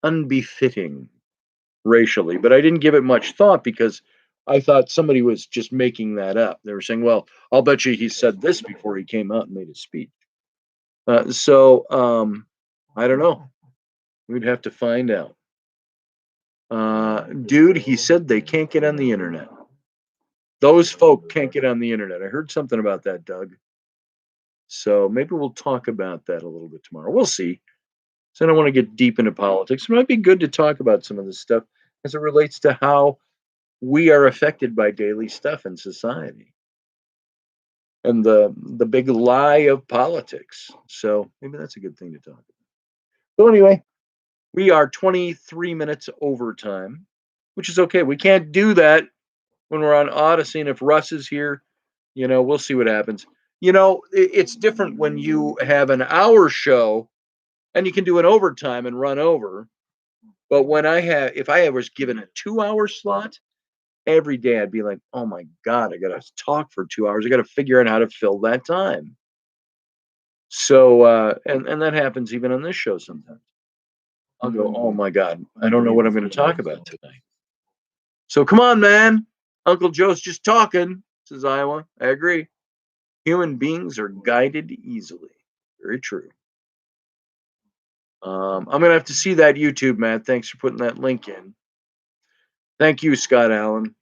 unbefitting racially, but I didn't give it much thought because I thought somebody was just making that up. They were saying, well, I'll bet you he said this before he came out and made his speech. So I don't know. We'd have to find out. Dude, he said they can't get on the internet. Those folk can't get on the internet. I heard something about that, Doug. So maybe we'll talk about that a little bit tomorrow. We'll see. So I don't want to get deep into politics. It might be good to talk about some of this stuff as it relates to how we are affected by daily stuff in society and the big lie of politics. So maybe that's a good thing to talk about. So anyway, we are 23 minutes over time, which is okay. We can't do that when we're on Odyssey. And if Russ is here, we'll see what happens. It's different when you have an hour show and you can do an overtime and run over. But if I was given a 2-hour slot, every day I'd be like, oh my God, I got to talk for 2 hours. I got to figure out how to fill that time. So, and that happens even on this show sometimes. I'll go, oh my God, I don't know what I'm going to talk about tonight. So come on, man. Uncle Joe's just talking, says Iowa. I agree. Human beings are guided easily. Very true. I'm going to have to see that YouTube, man. Thanks for putting that link in. Thank you, Scott Allen.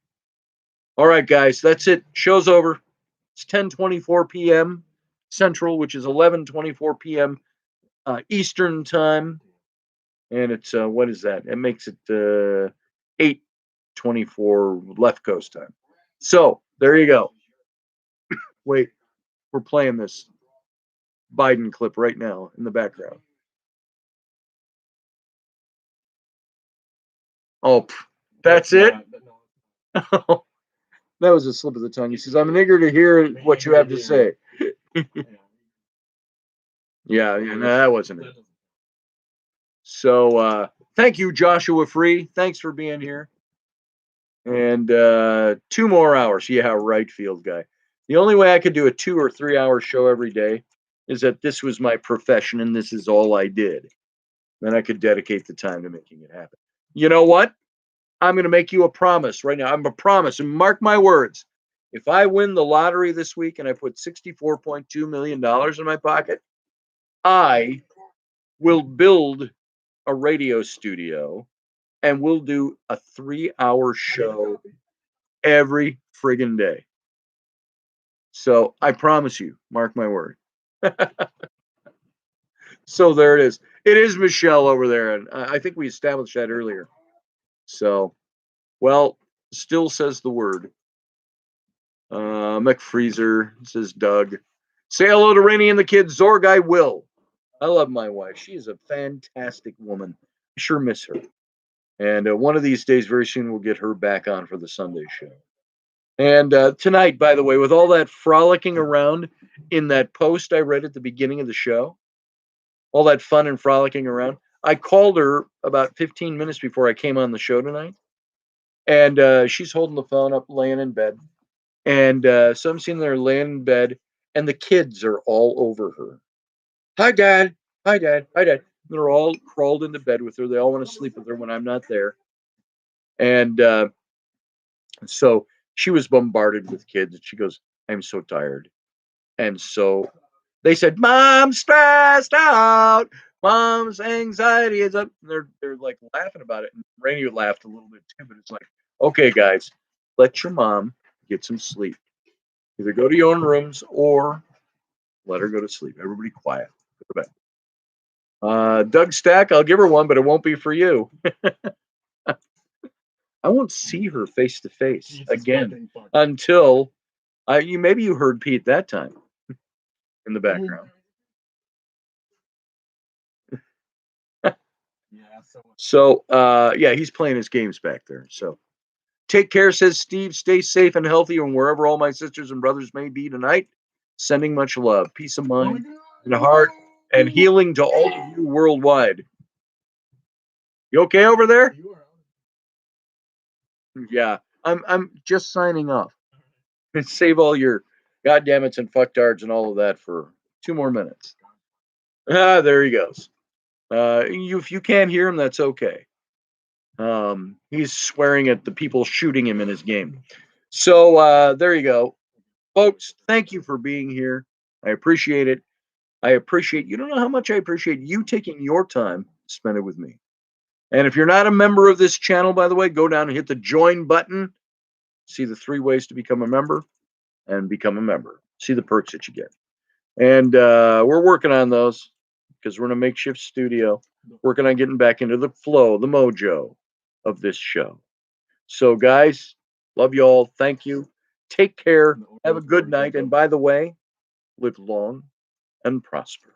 All right, guys, that's it. Show's over. It's 10:24 p.m. Central, which is 11:24 p.m. Eastern time. And it's, what is that? It makes it 8:24 left coast time. So there you go. Wait, we're playing this Biden clip right now in the background. Oh, that's it? That was a slip of the tongue. He says, I'm eager to hear what you have to say. Yeah, no, that wasn't it. So thank you, Joshua Free. Thanks for being here. And 2 more hours. Yeah, right, field guy. The only way I could do a 2 or 3 hour show every day is that this was my profession and this is all I did. Then I could dedicate the time to making it happen. You know what? I'm going to make you a promise right now. I'm a promise, and mark my words. If I win the lottery this week and I put $64.2 million in my pocket, I will build a radio studio and we'll do a 3-hour show every friggin' day. So I promise you, mark my word. So there it is. It is Michelle over there, and I think we established that earlier. So, well, still says the word. McFreezer says Doug. Say hello to Rainey and the kids. Zorg, I will. I love my wife. She is a fantastic woman. I sure miss her. And one of these days, very soon, we'll get her back on for the Sunday show. And tonight, by the way, with all that frolicking around in that post I read at the beginning of the show, all that fun and frolicking around, I called her about 15 minutes before I came on the show tonight. And she's holding the phone up, laying in bed. And so I'm seeing her laying in bed, and the kids are all over her. Hi, Dad. Hi, Dad. Hi, Dad. They're all crawled into bed with her. They all want to sleep with her when I'm not there. And so she was bombarded with kids. She goes, I'm so tired. And so they said, Mom's stressed out. Mom's anxiety is up. And they're like laughing about it. And Rainey laughed a little bit too, but it's like, okay, guys, let your mom get some sleep. Either go to your own rooms or let her go to sleep. Everybody quiet. Go to bed. Doug Stack, I'll give her one, but it won't be for you. I won't see her face to face again until maybe you heard Pete that time in the background. So yeah, he's playing his games back there. So take care, says Steve. Stay safe and healthy, and wherever all my sisters and brothers may be tonight. Sending much love, peace of mind, and heart, and healing to all of you worldwide. You okay over there? Yeah, I'm just signing off. Save all your goddammits and fucktards and all of that for 2 more minutes. There he goes. If you can't hear him, that's okay. He's swearing at the people shooting him in his game. So there you go. Folks, thank you for being here. I appreciate it. I appreciate, you don't know how much I appreciate you taking your time to spend it with me. And if you're not a member of this channel, by the way, go down and hit the join button. See the 3 ways to become a member and become a member. See the perks that you get. And we're working on those because we're in a makeshift studio, working on getting back into the flow, the mojo of this show. So, guys, love you all. Thank you. Take care. Have a good night. And by the way, live long and prosper.